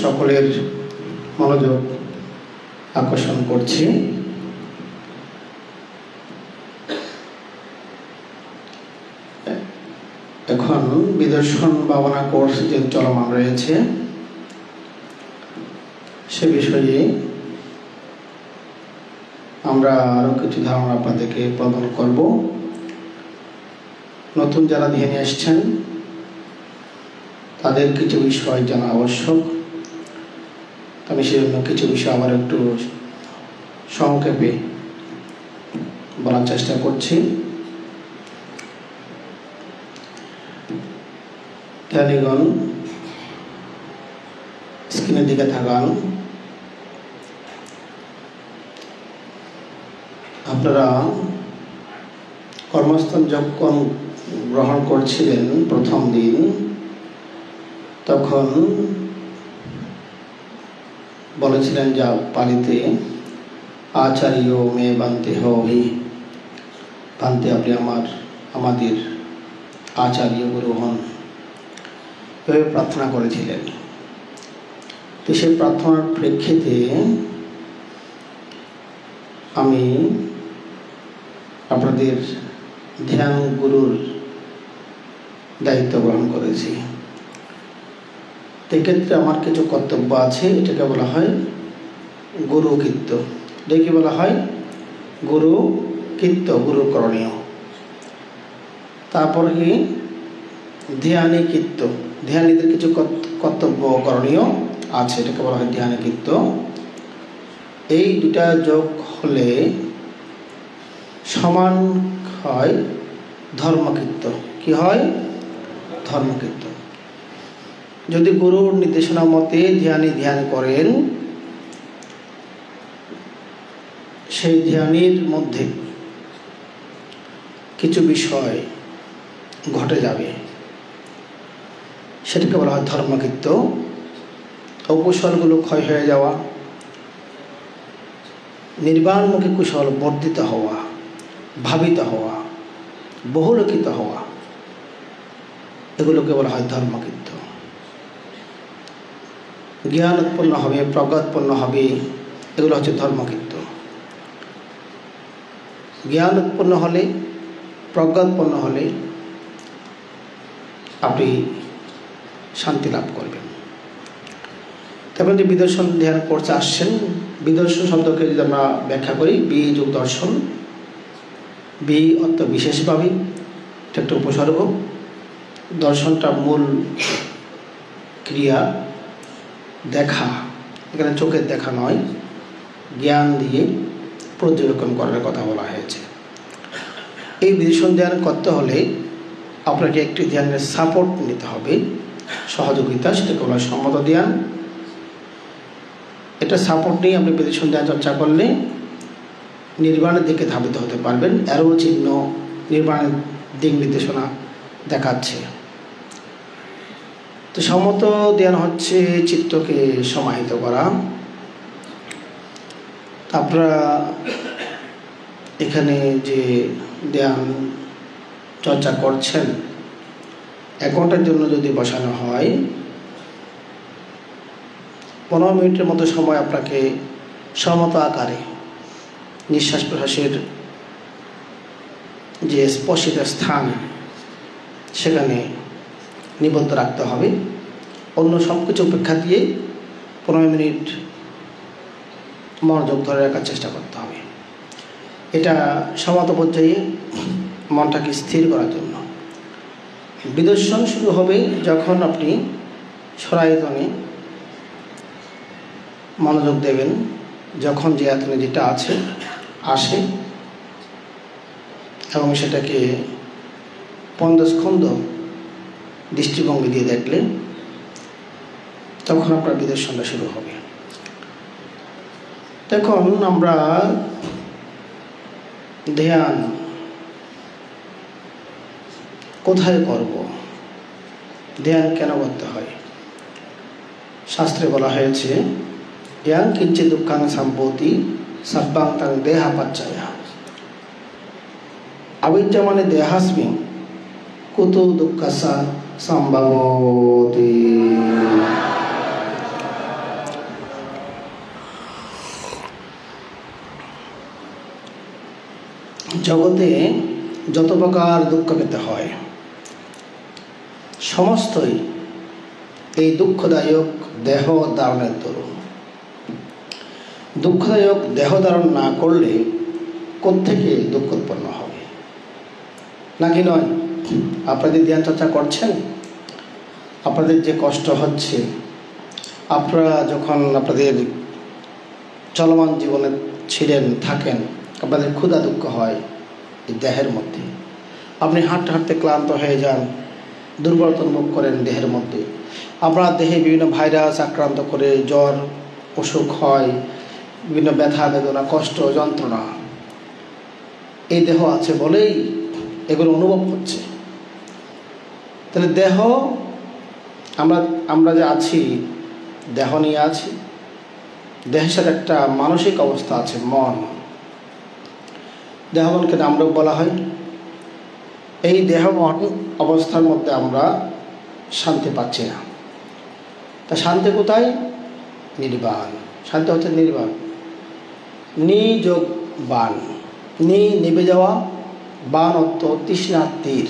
সকলের মনোযোগ আকর্ষণ করছি। এখন বিদর্শন ভাবনা কোর্স যে চলমান রয়েছে সে বিষয়ে আমরা আরো কিছু ধারণা আপনাদেরকে প্রদান করব। নতুন যারা ধ্যানে আসছেন তাদের কিছু বিষয় জানা আবশ্যক। আমি সেজন্য কিছু বিষয় আবার একটু সংক্ষেপে বলার চেষ্টা করছি। ধ্যানীগণ স্ক্রিনের দিকে তাকান। আপনারা কর্মস্থান যখন গ্রহণ করছিলেন প্রথম দিন, তখন বলেছিলেন যা পালিতে আচার্য মে বান্তে হই, বান্তে আপনি আমাদের আচার্য গুরু হন, এভাবে প্রার্থনা করেছিলেন। তো সেই প্রার্থনার প্রেক্ষিতে আমি আপনাদের ধ্যান গুরুর দায়িত্ব গ্রহণ করেছি। এক্ষেত্রে আমার কিছু কর্তব্য আছে। এটাকে বলা হয় গুরু কীর্ত। এটাকে বলা হয় গুরু কীর্ত, গুরু করণীয়। তারপর কি ধ্যানী কীর্ত, ধ্যানীদের কিছু কর্তব্য করণীয় আছে, এটাকে বলা হয় ধ্যানী কীর্ত। এই দুটা যোগ হলে সমান হয় ধর্মকীর্ত। কি হয়? ধর্মকীর্ত। যদি গুরুর নির্দেশনা মতে ধ্যানী ধ্যান করেন, সেই ধ্যানের মধ্যে কিছু বিষয় ঘটে যাবে, সেটাকে বলা হয় ধর্মকীর্ত। অকুশলগুলো ক্ষয় হয়ে যাওয়া, নির্বাণমুখী কুশল বর্ধিত হওয়া, ভাবিত হওয়া, বহুলোকিত হওয়া, এগুলোকে বলা হয় ধর্মকীর্ত। জ্ঞান উৎপন্ন হবে, প্রজ্ঞা উৎপন্ন হবে, এগুলো হচ্ছে ধর্মকীর্ত। জ্ঞান উৎপন্ন হলে, প্রজ্ঞা উৎপন্ন হলে আপনি শান্তি লাভ করবেন। তারপরে যে বিদর্শন ধ্যান কোর্সে আসছেন, বিদর্শন শব্দকে যদি আমরা ব্যাখ্যা করি, বি যোগ দর্শন, বি অর্থ বিশেষভাবে, এটা একটা উপসর্গ। দর্শনটা মূল ক্রিয়া, দেখা, এখানে চোখের দেখা নয়, জ্ঞান দিয়ে পর্যবেক্ষণ করার কথা বলা হয়েছে। এই বিদর্শন ধ্যান করতে হলে আপনাকে একটি ধ্যানের সাপোর্ট নিতে হবে, সহযোগিতা, সেটাকে বলা হয় সম্মত ধ্যান। এটা সাপোর্ট নিয়ে আপনি বিদর্শন ধ্যান চর্চা করলে নির্বাণের দিকে ধাবিত হতে পারবেন। অ্যারো চিহ্ন নির্বাণের দিক নির্দেশনা দেখাচ্ছে। তো সম্মত ধ্যান হচ্ছে চিত্তকে সমাহিত করা। আপনারা এখানে যে ধ্যান চর্চা করছেন, 1 ঘন্টার জন্য যদি বসানো হয়, 15 মিনিটের মতো সময় আপনাকে সমত আকারে নিঃশ্বাস প্রশ্বাসের যে স্পর্শিত স্থান সেখানে নিবদ্ধ রাখতে হবে। অন্য সব কিছু উপেক্ষা দিয়ে 15 মিনিট মনোযোগ ধরে রাখার চেষ্টা করতে হবে। এটা সমত পর্যায়ে মনটাকে স্থির করার জন্য। বিদর্শন শুরু হবে যখন আপনি সরায়তনে মনোযোগ দেবেন, যখন যে আয়তনে যেটা আসে এবং সেটাকে 50 খণ্ড দৃষ্টিভঙ্গি দিয়ে দেখলে তখন আপনার বিদর্শনটা শুরু হবে। দেখুন, আমরা ধ্যান কোথায় করব, ধ্যান কেন করতে হয়? শাস্ত্রে বলা হয়েছে ইয়াং কিঞ্চিৎ দুঃখাং সম্পত্তি সব্বাং তাং দেহাপাচ্ছায়া। আবিদ্যা মানে দেহাস্মি কুতো দুঃখাসা সম্ভবতি। জগতে যত প্রকার দুঃখ পেতে হয় সমস্তই এই দুঃখদায়ক দেহ ধারণের দরুন। দুঃখদায়ক দেহ ধারণ না করলে কোত্থেকে দুঃখ উৎপন্ন হবে? নাকি নয়? আপনাদের ধ্যান চর্চা করছেন, আপনাদের যে কষ্ট হচ্ছে, আপনারা যখন আপনাদের চলমান জীবনে ছিলেন থাকেন, আপনাদের ক্ষুধা দুঃখ হয় এই দেহের মধ্যে। আপনি হাঁটতে হাঁটতে ক্লান্ত হয়ে যান, দুর্বলতা অনুভব করেন দেহের মধ্যে। আপনার দেহে বিভিন্ন ভাইরাস আক্রান্ত করে জ্বর অসুখ হয়, বিভিন্ন ব্যথা বেদনা কষ্ট যন্ত্রণা। এই দেহ আছে বলেই এগুলো অনুভব হচ্ছে। তাহলে দেহ আমরা যে আছি, দেহ নিয়ে আছি, দেহের সাথে একটা মানসিক অবস্থা আছে, মন। দেহ মনকে নামরূপ বলা হয়। এই দেহ মন অবস্থার মধ্যে আমরা শান্তি পাচ্ছি না। তা শান্তি কোথায়? নির্বাণ। শান্তি হচ্ছে নির্বাণ। নিযোগ বাণ, নিভে যাওয়া, বাণ অর্থ তৃষ্ণার তীর।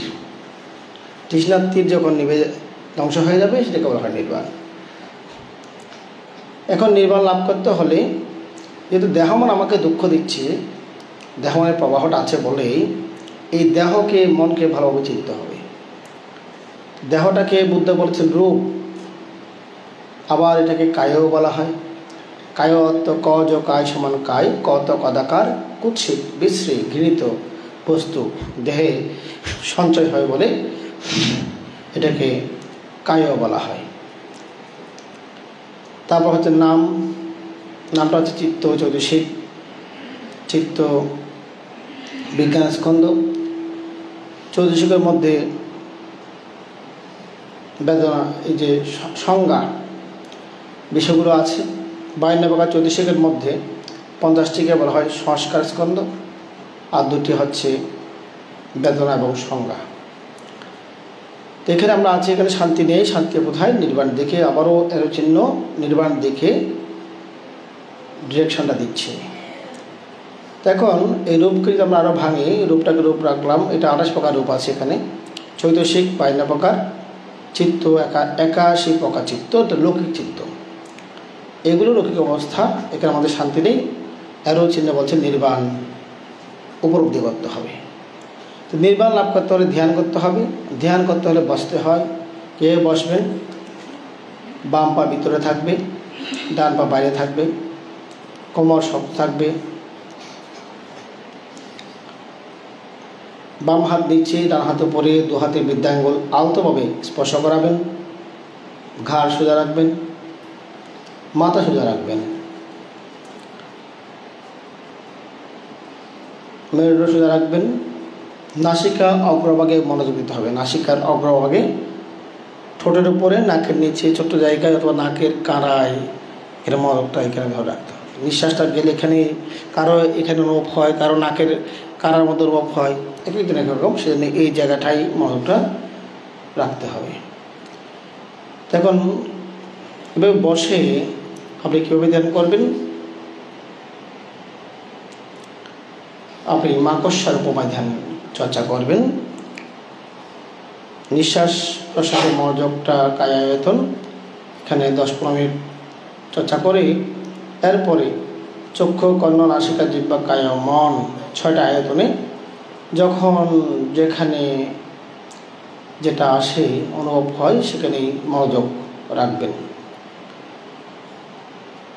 তৃষ্ণার তীর যখন নিভে ধ্বংস হয়ে যাবে সেটাকে বলা হয় নির্বাণ। এখন নির্বাণ লাভ করতে হলে, যেহেতু দেহমন আমাকে দুঃখ দিচ্ছে, দেহমনের প্রবাহটা আছে বলেই এই দেহকে মনকে ভালোভাবে চিনতে হবে। দেহটাকে বুদ্ধ বলেছেন রূপ, আবার এটাকে কায়ও বলা হয়। কায় অর্থ ক জ কায় সমান কায়, কত কদাকার কুৎসিত বিশ্রী ঘৃণিত বস্তু দেহে সঞ্চয় হয় বলে এটাকে কায়ও বলা হয়। তারপর হচ্ছে নাম, নামটা হচ্ছে চিত্ত চৈতসিক, চিত্ত বিজ্ঞান স্কন্ধ। চৈতসিকের মধ্যে বেদনা, এই যে সংজ্ঞা বিষয়গুলো আছে। 52 প্রকার চৈতসিকের মধ্যে 50টিকে বলা হয় সংস্কার স্কন্ধ, আর 2টি হচ্ছে বেদনা এবং সংজ্ঞা। তো এখানে আমরা আছি, এখানে শান্তি নেই। শান্তি কোথায়? নির্বাণ দেখে, আবারও এরো চিহ্ন নির্বাণ দেখে ডিরেকশনটা দিচ্ছে। তো এখন এই রূপকে যদি আমরা আরও ভাঙি, রূপটাকে রূপ রাখলাম, এটা 28 প্রকার রূপ আছে এখানে। চৈতসিক 52 প্রকার, চিত্ত 81 প্রকার চিত্ত, তো লৌকিক চিত্ত। এগুলো লৌকিক অবস্থা, এখানে আমাদের শান্তি নেই। এরো চিহ্ন বলছে নির্বাণ উপলব্ধি করতে হবে। তো নির্বাণ লাভ করতে হলে ধ্যান করতে হবে। ধ্যান করতে হলে বসতে হয়। কে বসবেন? বাম পা ভিতরে থাকবে, ডান পা বাইরে থাকবে, কোমর শক্ত থাকবে, বাম হাত নিচে, ডান হাতে উপরে, 2 হাতে বৃদ্ধাঙ্গুল আলতোভাবে স্পর্শ করাবেন। ঘাড় সোজা রাখবেন, মাথা সোজা রাখবেন, মেরুদণ্ড সোজা রাখবেন। নাসিকা অগ্রভাগে মনোযোগ দিতে হবে। নাসিকার অগ্রভাগে, ঠোঁটের উপরে, নাকের নিচে ছোট্ট জায়গায় অথবা নাকের কাঁড়ায় এর মনোযোগটা এখানে ধরে রাখতে হবে। নিঃশ্বাসটা গেলে এখানে কারো এখানে অনুভব হয়, কারো নাকের কাঁড়ার মধ্যে অনুভব হয়, একদিন একরকম। সেজন্য এই জায়গাটাই মনোযোগটা রাখতে হবে। এখন এভাবে বসে আপনি কীভাবে ধ্যান করবেন? আপনি মাকড়সার উপমায় ধ্যান চর্চা করবেন। নিঃশ্বাস প্রশ্বাসের মনোযোগটা কায়ায়তন, এখানে 10-15 মিনিট চর্চা করে এরপরে চক্ষু কর্ণ নাসিকা জিহ্বা কায় মন 6টা আয়তনে যখন যেখানে যেটা আসে অনুভব হয় সেখানেই মনোযোগ রাখবেন।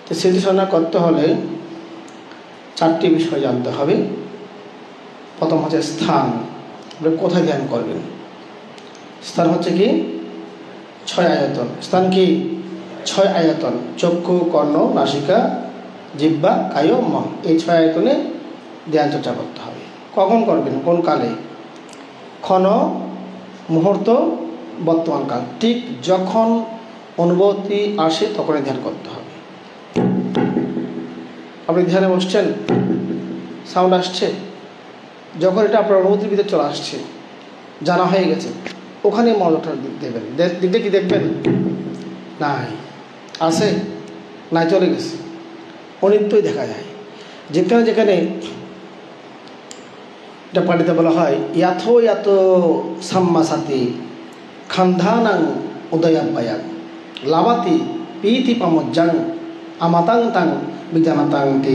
তো স্মৃতিচারণা করতে হলে 4টি বিষয় জানতে হবে। প্রথম হচ্ছে স্থান, আপনি কোথায় ধ্যান করবেন। স্থান হচ্ছে কি 6 আয়তন। স্থান কি 6 আয়তন, চক্ষু কর্ণ নাসিকা জিহ্বা কায় মন, এই 6 আয়তনে ধ্যান চর্চা করতে হবে। কখন করবেন? কোন কালে? ক্ষণ, মুহূর্ত, বর্তমান কাল। ঠিক যখন অনুভূতি আসে তখনই ধ্যান করতে হবে। আপনি ধ্যানে বসছেন, সাউন্ড আসছে, যখন এটা আপনার অনুভূতির ভিতরে চলে আসছে, জানা হয়ে গেছে, ওখানে মনোযোগটা দেবেন। দিকটা কি দেখবেন? নাই আছে, নাই চলে গেছে, অনিত্যই দেখা যায়। যেখানে যেখানে এটা পালিতে বলা হয় ইয়াথো ইয়াতো সাম্মাসাতি খান্ধানাং উদয়াব্বায়াং লাভাতি পিতি পামজ্জাং আমাতাং তাং বিজানাতাং তি।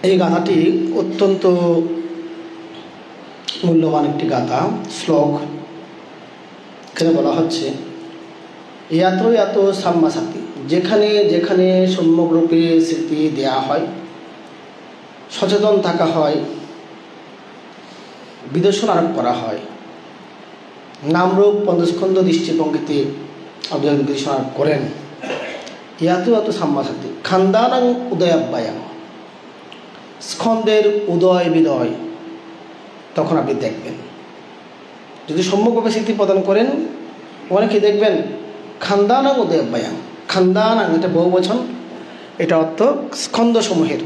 এই গাথাটি অত্যন্ত মূল্যবান একটি গাথা শ্লোক। এখানে বলা হচ্ছে ইয়াতো ইয়াতো সাম্মাসাতি, যেখানে যেখানে সম্যকরূপে স্মৃতি দেয়া হয়, সচেতন থাকা হয়, বিদর্শন আরোপ করা হয়, নামরূপ পঞ্চস্কন্ধ দৃষ্টিভঙ্গিতে বিদর্শন আরোপ করেন, ইয়াতো ইয়াতো সাম্মাসাতি খান্দানাং উদয়াব্বায়াং, স্কন্ধের উদয় বিদয় তখন আপনি দেখবেন। যদি সম্যকভাবে স্মৃতি প্রদান করেন অনেকে দেখবেন খান্দানাং উদয়াব্বায়াং, খান্দানাং এটা বহুবচন, এটা অর্থ স্কন্ধসমূহের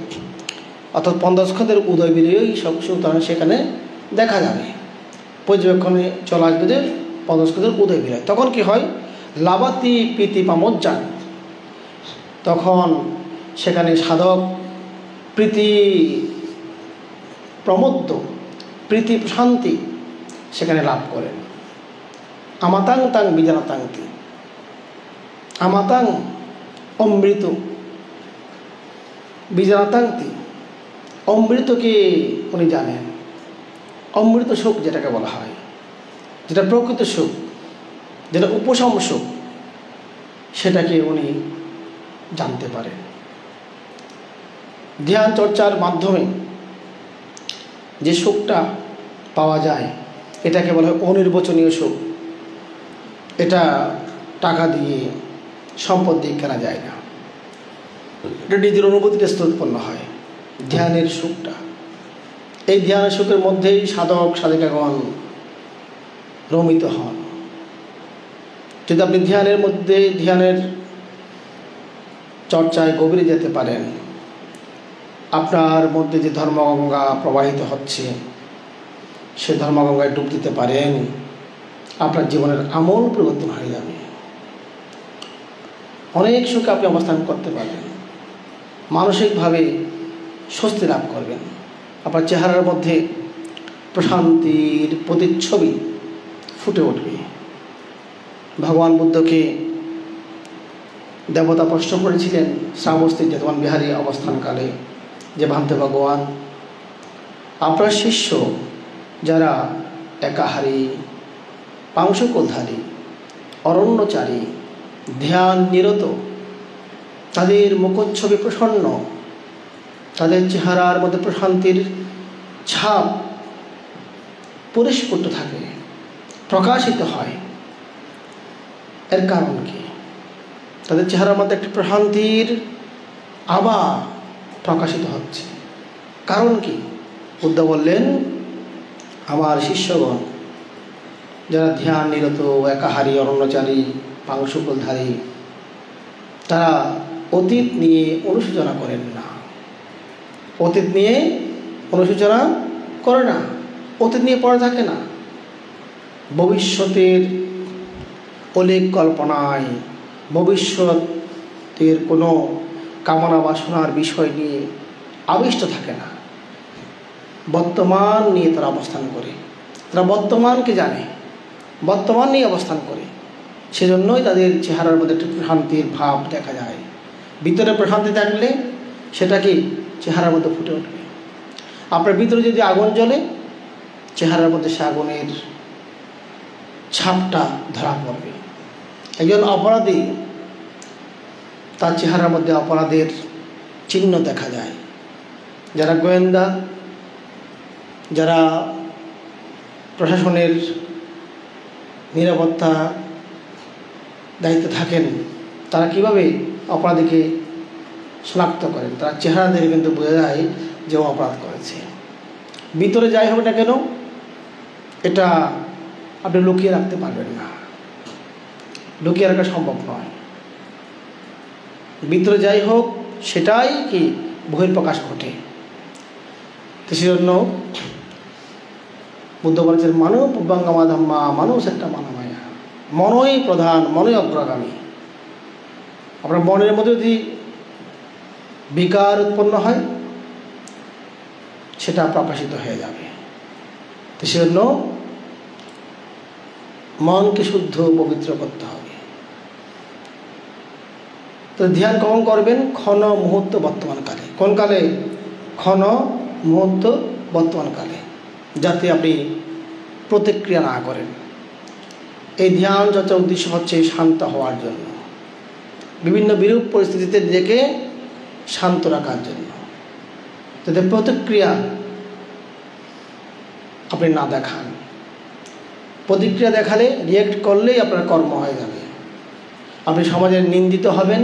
অর্থাৎ পঞ্চস্কন্ধের উদয় বিদয় সব সেখানে দেখা যাবে, পর্যবেক্ষণে চলে আসবে যে পঞ্চস্কন্ধের উদয় বিদয়। তখন কি হয়, লাভাতি প্রীতি পামজ্জাং, তখন সেখানে সাধক প্রীতি প্রমোদ, প্রীতি শান্তি সেখানে লাভ করেন। আমাতাং তাং বিজানাতাংতি, আমাতাং অমৃত, বিজানাতাংতি অমৃতকে উনি জানেন। অমৃত সুখ যেটাকে বলা হয়, যেটা প্রকৃত সুখ, যেটা উপশম সুখ, সেটাকে উনি জানতে পারেন। ধ্যান চর্চার মাধ্যমে যে সুখটা পাওয়া যায় এটাকে বলা হয় অনির্বচনীয় সুখ। এটা টাকা দিয়ে সম্পদ দিয়ে কেনা যায় না, এটা নিজের অনুভূতিতে উৎপন্ন হয় ধ্যানের সুখটা। এই ধ্যানের সুখের মধ্যেই সাধক সাধিকাগণ রমিত হন। যদি আপনি ধ্যানের মধ্যে ধ্যানের চর্চায় গভীরে যেতে পারেন, আপনার মধ্যে যে ধর্মগঙ্গা প্রবাহিত হচ্ছে সে ধর্মগঙ্গায় ডুব দিতে পারেন, আপনার জীবনের আমূল পরিবর্তন হয়ে যাবে। অনেক সুখে আপনি অবস্থান করতে পারবেন, মানসিকভাবে স্বস্তি লাভ করবেন, আপনার চেহারার মধ্যে প্রশান্তির প্রতিচ্ছবি ফুটে উঠবে। ভগবান বুদ্ধকে দেবতা প্রশ্ন করেছিলেন শ্রাবস্তির যেতমান বিহারী অবস্থানকালে যে ভান্তে ভগবান, আপনার শিষ্য যারা একাহারী, পাংশুকুলধারী, অরণ্যচারী, ধ্যান নিরত, তাদের মুখচ্ছবি প্রসন্ন, তাদের চেহারার মধ্যে প্রশান্তির ছাপ পরিস্ফুট থাকে, প্রকাশিত হয়, এর কারণ কি? তাদের চেহারার মধ্যে একটি প্রশান্তির আভা প্রকাশিত হচ্ছে, কারণ কি? বুদ্ধ বললেন, আমার শিষ্যগণ যারা ধ্যান নিরত, একাহারী, অরণ্যচারী, পাংশুকুলধারী, তারা অতীত নিয়ে অনুশোচনা করেন না। অতীত নিয়ে অনুশোচনা করে না, অতীত নিয়ে পড়ে থাকে না, ভবিষ্যতের অলিক কল্পনায়, ভবিষ্যতের কোনো কামনা বাসনার বিষয় নিয়ে আবিষ্ট থাকে না। বর্তমান নিয়ে তারা অবস্থান করে, তারা বর্তমানকে জানে, বর্তমান নিয়ে অবস্থান করে, সেজন্যই তাদের চেহারার মধ্যে একটি প্রশান্তির ভাব দেখা যায়। ভিতরে প্রশান্তি থাকলে সেটা কি চেহারার মধ্যে ফুটে উঠবে। আপনার ভিতরে যদি আগুন জ্বলে, চেহারার মধ্যে সে আগুনের ছাপটা ধরা পড়বে। একজন অপরাধী, তার চেহারার মধ্যে অপরাধের চিহ্ন দেখা যায়। যারা গোয়েন্দা, যারা প্রশাসনের নিরাপত্তা দায়িত্বে থাকেন, তারা কিভাবে অপরাধীকে শনাক্ত করেন? তার চেহারা দেখে কিন্তু বোঝা যায় যে ও অপরাধ করেছে। ভিতরে যাই হোক না কেন, এটা আপনি লুকিয়ে রাখতে পারবেন না, লুকিয়ে রাখা সম্ভব নয়। ভিতরে যাই হোক সেটাই কি বহির্প্রকাশ ঘটে। তো সেজন্য বুদ্ধ বলেছেন, মানব পূর্বাঙ্গমা ধাম্মা, মানুষ একটা মানামায়া, মনই প্রধান, মনই অগ্রগামী। আপনার মনের মধ্যে যদি বিকার উৎপন্ন হয় সেটা প্রকাশিত হয়ে যাবে। তো সেজন্য মনকে শুদ্ধ পবিত্র করতে হবে। তো ধ্যান কখন করবেন? ক্ষণ মুহূর্ত বর্তমানকালে। কোন কালে? ক্ষণ মুহূর্ত বর্তমানকালে, যাতে আপনি প্রতিক্রিয়া না করেন। এই ধ্যান চর্চার উদ্দেশ্য হচ্ছে শান্ত হওয়ার জন্য, বিভিন্ন বিরূপ পরিস্থিতিতে নিজেকে শান্ত রাখার জন্য, যাতে প্রতিক্রিয়া আপনি না দেখান। প্রতিক্রিয়া দেখালে, রিয়েক্ট করলেই আপনার কর্ম হয়ে যাবে। আপনি সমাজের নিন্দিত হবেন,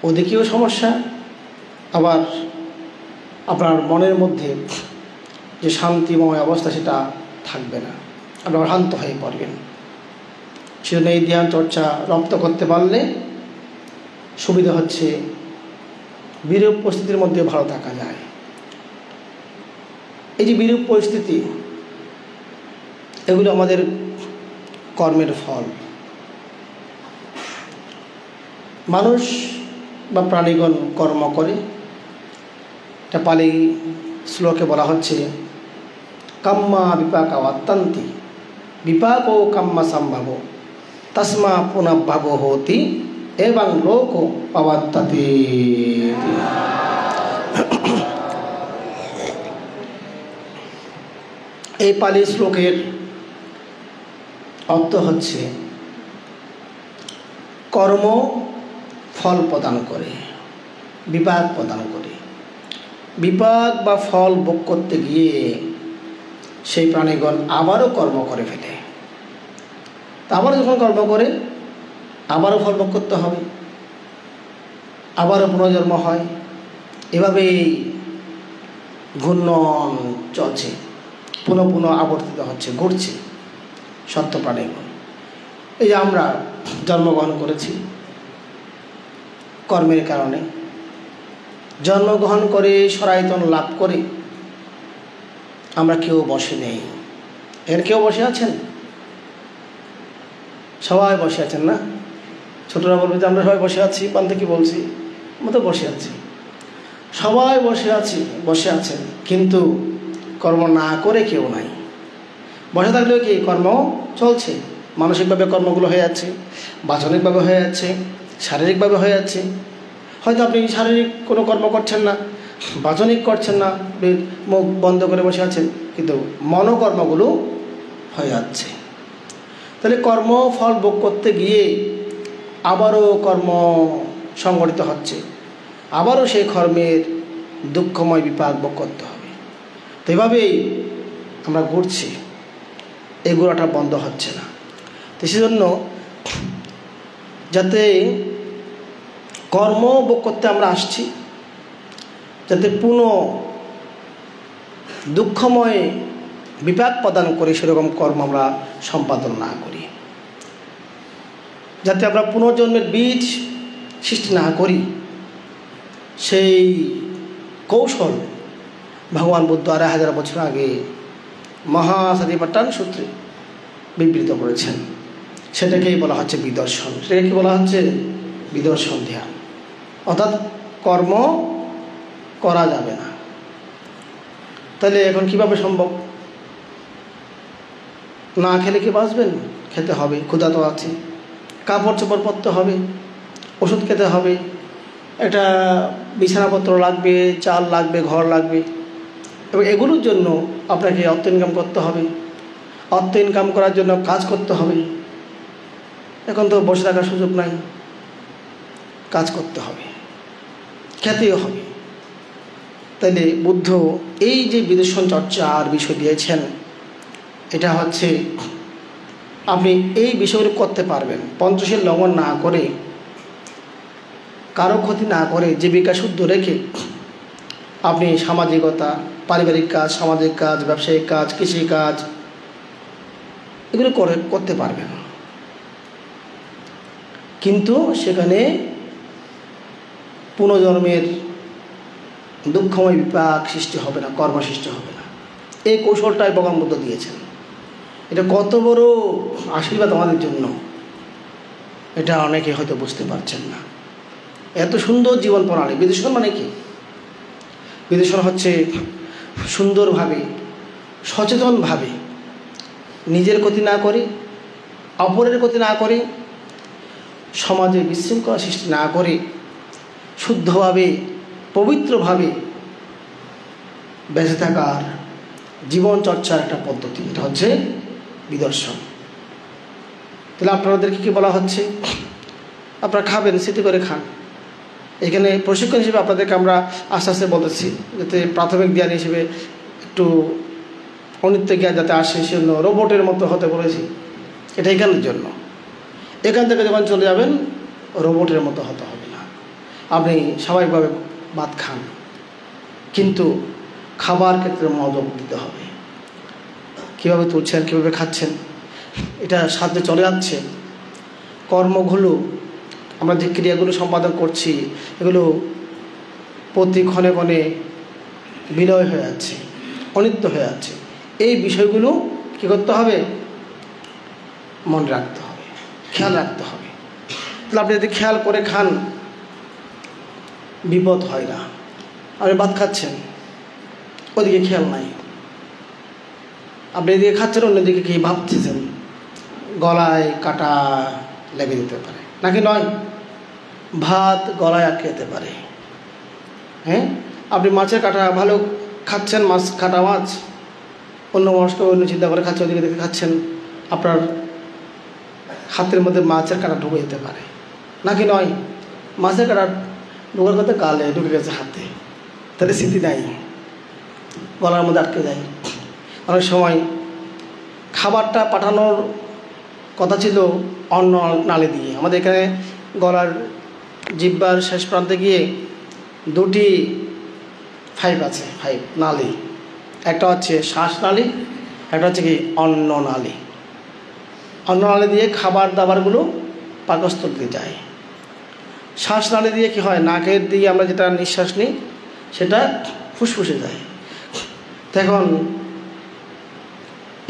ওদিকেও সমস্যা, আবার আপনার মনের মধ্যে যে শান্তিময় অবস্থা সেটা থাকবে না, আপনার শান্ত হয়ে পড়বেন। সেজন্য এই ধ্যান চর্চা রপ্ত করতে পারলে সুবিধা হচ্ছে বিরূপ পরিস্থিতির মধ্যে ভালো থাকা যায়। এই যে বিরূপ পরিস্থিতি, এগুলো আমাদের কর্মের ফল। মানুষ বা প্রাণীগণ কর্ম করে, এটা পালি শ্লোকে বলা হচ্ছে কাম্মা বিপাকা অত্যন্তি বিপাক ও কাম্মা সম্ভব তস্মা পুনঃভাব হতি এবং লোক পাওয়াত্তাতে। এই পালি শ্লোকের অর্থ হচ্ছে কর্ম ফল প্রদান করে, বিপাক প্রদান করে। বিপাক বা ফল ভোগ করতে গিয়ে সেই প্রাণীগণ আবারও কর্ম করে ফেলে। আবারও যখন কর্ম করে আবারও ফল ভোগ করতে হবে, আবারও পুনর্জন্ম হয়। এভাবেই ঘূর্ণন চলছে, পুনঃ পুনঃ আবর্তিত হচ্ছে, ঘুরছে সত্য প্রাণীগণ। এই যে আমরা জন্মগ্রহণ করেছি কর্মের কারণে, জন্মগ্রহণ করে সরায়তন লাভ করে আমরা কেউ বসে নেই। এর কেউ বসে আছেন? সবাই বসে আছেন না? ছোটরা বলবে যে আমরা সবাই বসে আছি, বান্ধে কি বলছি, আমরা তো বসে আছি। সবাই বসে আছি, বসে আছেন, কিন্তু কর্ম না করে কেউ নাই। বসে থাকলেও কি কর্ম চলছে, মানসিকভাবে কর্মগুলো হয়ে যাচ্ছে, বাচনিকভাবে হয়ে যাচ্ছে, শারীরিকভাবে হয়ে যাচ্ছে। হয়তো আপনি শারীরিক কোনো কর্ম করছেন না, বাচনিক করছেন না, মুখ বন্ধ করে বসে আছেন, কিন্তু মনোকর্মগুলো হয়ে যাচ্ছে। তাহলে কর্ম ফল ভোগ করতে গিয়ে আবারও কর্ম সংগঠিত হচ্ছে, আবারও সেই কর্মের দুঃখময় বিপাক ভোগ করতে হবে। তো এভাবেই আমরা ঘুরছি, এই ঘোরাটা বন্ধ হচ্ছে না। তো সেজন্য যাতে কর্ম ভোগ করতে আমরা আসছি, যাতে পুনঃ দুঃখময় বিপাক প্রদান করে সেরকম কর্ম আমরা সম্পাদন না করি, যাতে আমরা পুনর্জন্মের বীজ সৃষ্টি না করি, সেই কৌশল ভগবান বুদ্ধ ২,৫০০ বছর আগে মহাসতিপাট্টান সূত্রে বিবৃত করেছেন। সেটাকেই বলা হচ্ছে বিদর্শন। সেটাকে বলা হচ্ছে বিদর্শন ধ্যান। অর্থাৎ কর্ম করা যাবে না। তাহলে এখন কিভাবে সম্ভব? না খেলে কি বাঁচবেন? খেতে হবে, ক্ষুধা তো আছে। কাপড় চোপড় পরতে হবে, ওষুধ খেতে হবে, একটা বিছানাপত্র লাগবে, চাল লাগবে, ঘর লাগবে, এবং এগুলোর জন্য আপনাকে অর্থ ইনকাম করতে হবে। অর্থ ইনকাম করার জন্য কাজ করতে হবে। এখন তো বসে থাকার সুযোগ নাই, কাজ করতে হবে, খেতেও হবে। তাইলে বুদ্ধ এই যে বিদর্শন চর্চার বিষয় দিয়েছেন, এটা হচ্ছে আপনি এই বিষয়গুলো করতে পারবেন পঞ্চশীল লঙ্ঘন না করে, কারো ক্ষতি না করে, জীবিকা শুদ্ধ রেখে আপনি সামাজিকতা, পারিবারিক কাজ, সামাজিক কাজ, ব্যবসায়িক কাজ, কৃষিকাজ এগুলো করতে পারবেন। কিন্তু সেখানে পুনর্জন্মের দুঃখময় বিপাক সৃষ্টি হবে না, কর্ম সৃষ্টি হবে না। এই কৌশলটাই ভগবান বুদ্ধ দিয়েছেন। এটা কত বড় আশীর্বাদ আমাদের জন্য, এটা অনেকে হয়তো বুঝতে পারছেন না। এত সুন্দর জীবন প্রণালী। বিদর্শন মানে কি? বিদর্শন হচ্ছে সুন্দরভাবে, সচেতনভাবে, নিজের ক্ষতি না করে, অপরের ক্ষতি না করে, সমাজে বিশৃঙ্খলা সৃষ্টি না করে, শুদ্ধভাবে, পবিত্রভাবে বেঁচে থাকার জীবন চর্চার একটা পদ্ধতি। এটা হচ্ছে বিদর্শন। তাহলে আপনাদেরকে কি বলা হচ্ছে? আপনারা খাবেন, স্মৃতি করে খান। এখানে প্রশিক্ষণ হিসেবে আপনাদেরকে আমরা আস্তে আস্তে বলতেছি, যাতে প্রাথমিক জ্ঞান হিসেবে একটু অনিত্য জ্ঞান যাতে আসে, সেজন্য রোবটের মতো হতে বলেছি। এটা এখানের জন্য। এখান থেকে যখন চলে যাবেন, রোবটের মতো হতে হবে না। আপনি স্বাভাবিকভাবে ভাত খান, কিন্তু খাবার ক্ষেত্রে মনোযোগ দিতে হবে। কীভাবে তুলছেন, কীভাবে খাচ্ছেন, এটা সাথে চলে যাচ্ছে। কর্মগুলো, আমরা যে ক্রিয়াগুলো সম্পাদন করছি, এগুলো প্রতি ক্ষণে ক্ষণে বিলয় হয়ে যাচ্ছে, অনিত্য হয়ে যাচ্ছে। এই বিষয়গুলো কী করতে হবে? মনে রাখতে হবে, খেয়াল রাখতে হবে। তাহলে আপনি যদি খেয়াল করে খান, বিপদ হয় না। আপনি ভাত খাচ্ছেন, ওদিকে খেয়াল নাই, আপনি এদিকে খাচ্ছেন, অন্যদিকে কি ভাবতেছেন, গলায় কাটা লেগে যেতে পারে, নাকি নয়? ভাত গলায় আটকে যেতে পারে। হ্যাঁ, আপনি মাছের কাটা ভালো খাচ্ছেন, মাছ কাটা মাছ, অন্য মানুষকে অন্য চিন্তা করে খাচ্ছেন, ওদিকে দেখে খাচ্ছেন, আপনার হাতের মধ্যে মাছের কাটা ঢুকে যেতে পারে, নাকি নয়? মাছের কাটা ঢোকার কথা গালে ঢুকে গেছে হাতে, তাহলে স্মৃতি নাই, গলার মধ্যে আটকে যায়। অনেক সময় খাবারটা পাঠানোর কথা ছিল অন্ন নালী দিয়ে। আমাদের এখানে গলার জিহ্বার শেষ প্রান্তে গিয়ে দুটি পাইপ আছে, পাইপ নালী। একটা হচ্ছে শ্বাসনালী, একটা হচ্ছে কি অন্ন নালী। অন্ন নালী দিয়ে খাবার দাবারগুলো পাকস্থল দিয়ে যায়। শ্বাসনালী দিয়ে কি হয়? নাকের দিয়ে আমরা যেটা নিঃশ্বাস নিই, সেটা ফুসফুসে যায়। তখন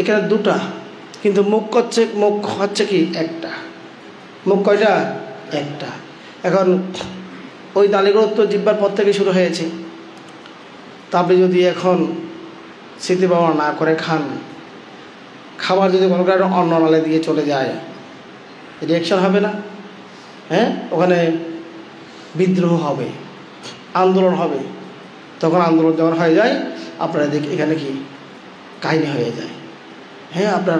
এখানে দুটা, কিন্তু মুখ হচ্ছে কি একটা। মুখ কয়টা? একটা। এখন ওই নালীগুলো তো জিহ্বার পর থেকে শুরু হয়েছে। তা আপনি যদি এখন স্মৃতি ব্যবহার না করে খান, খাবার যদি কোনো কারণে অন্ন নালী দিয়ে চলে যায়, রিঅ্যাকশন হবে না? হ্যাঁ, ওখানে বিদ্রোহ হবে, আন্দোলন হবে। তখন আন্দোলন যখন হয়ে যায়, আপনারা এখানে কি কাহিনী হয়ে যায়। হ্যাঁ, আপনার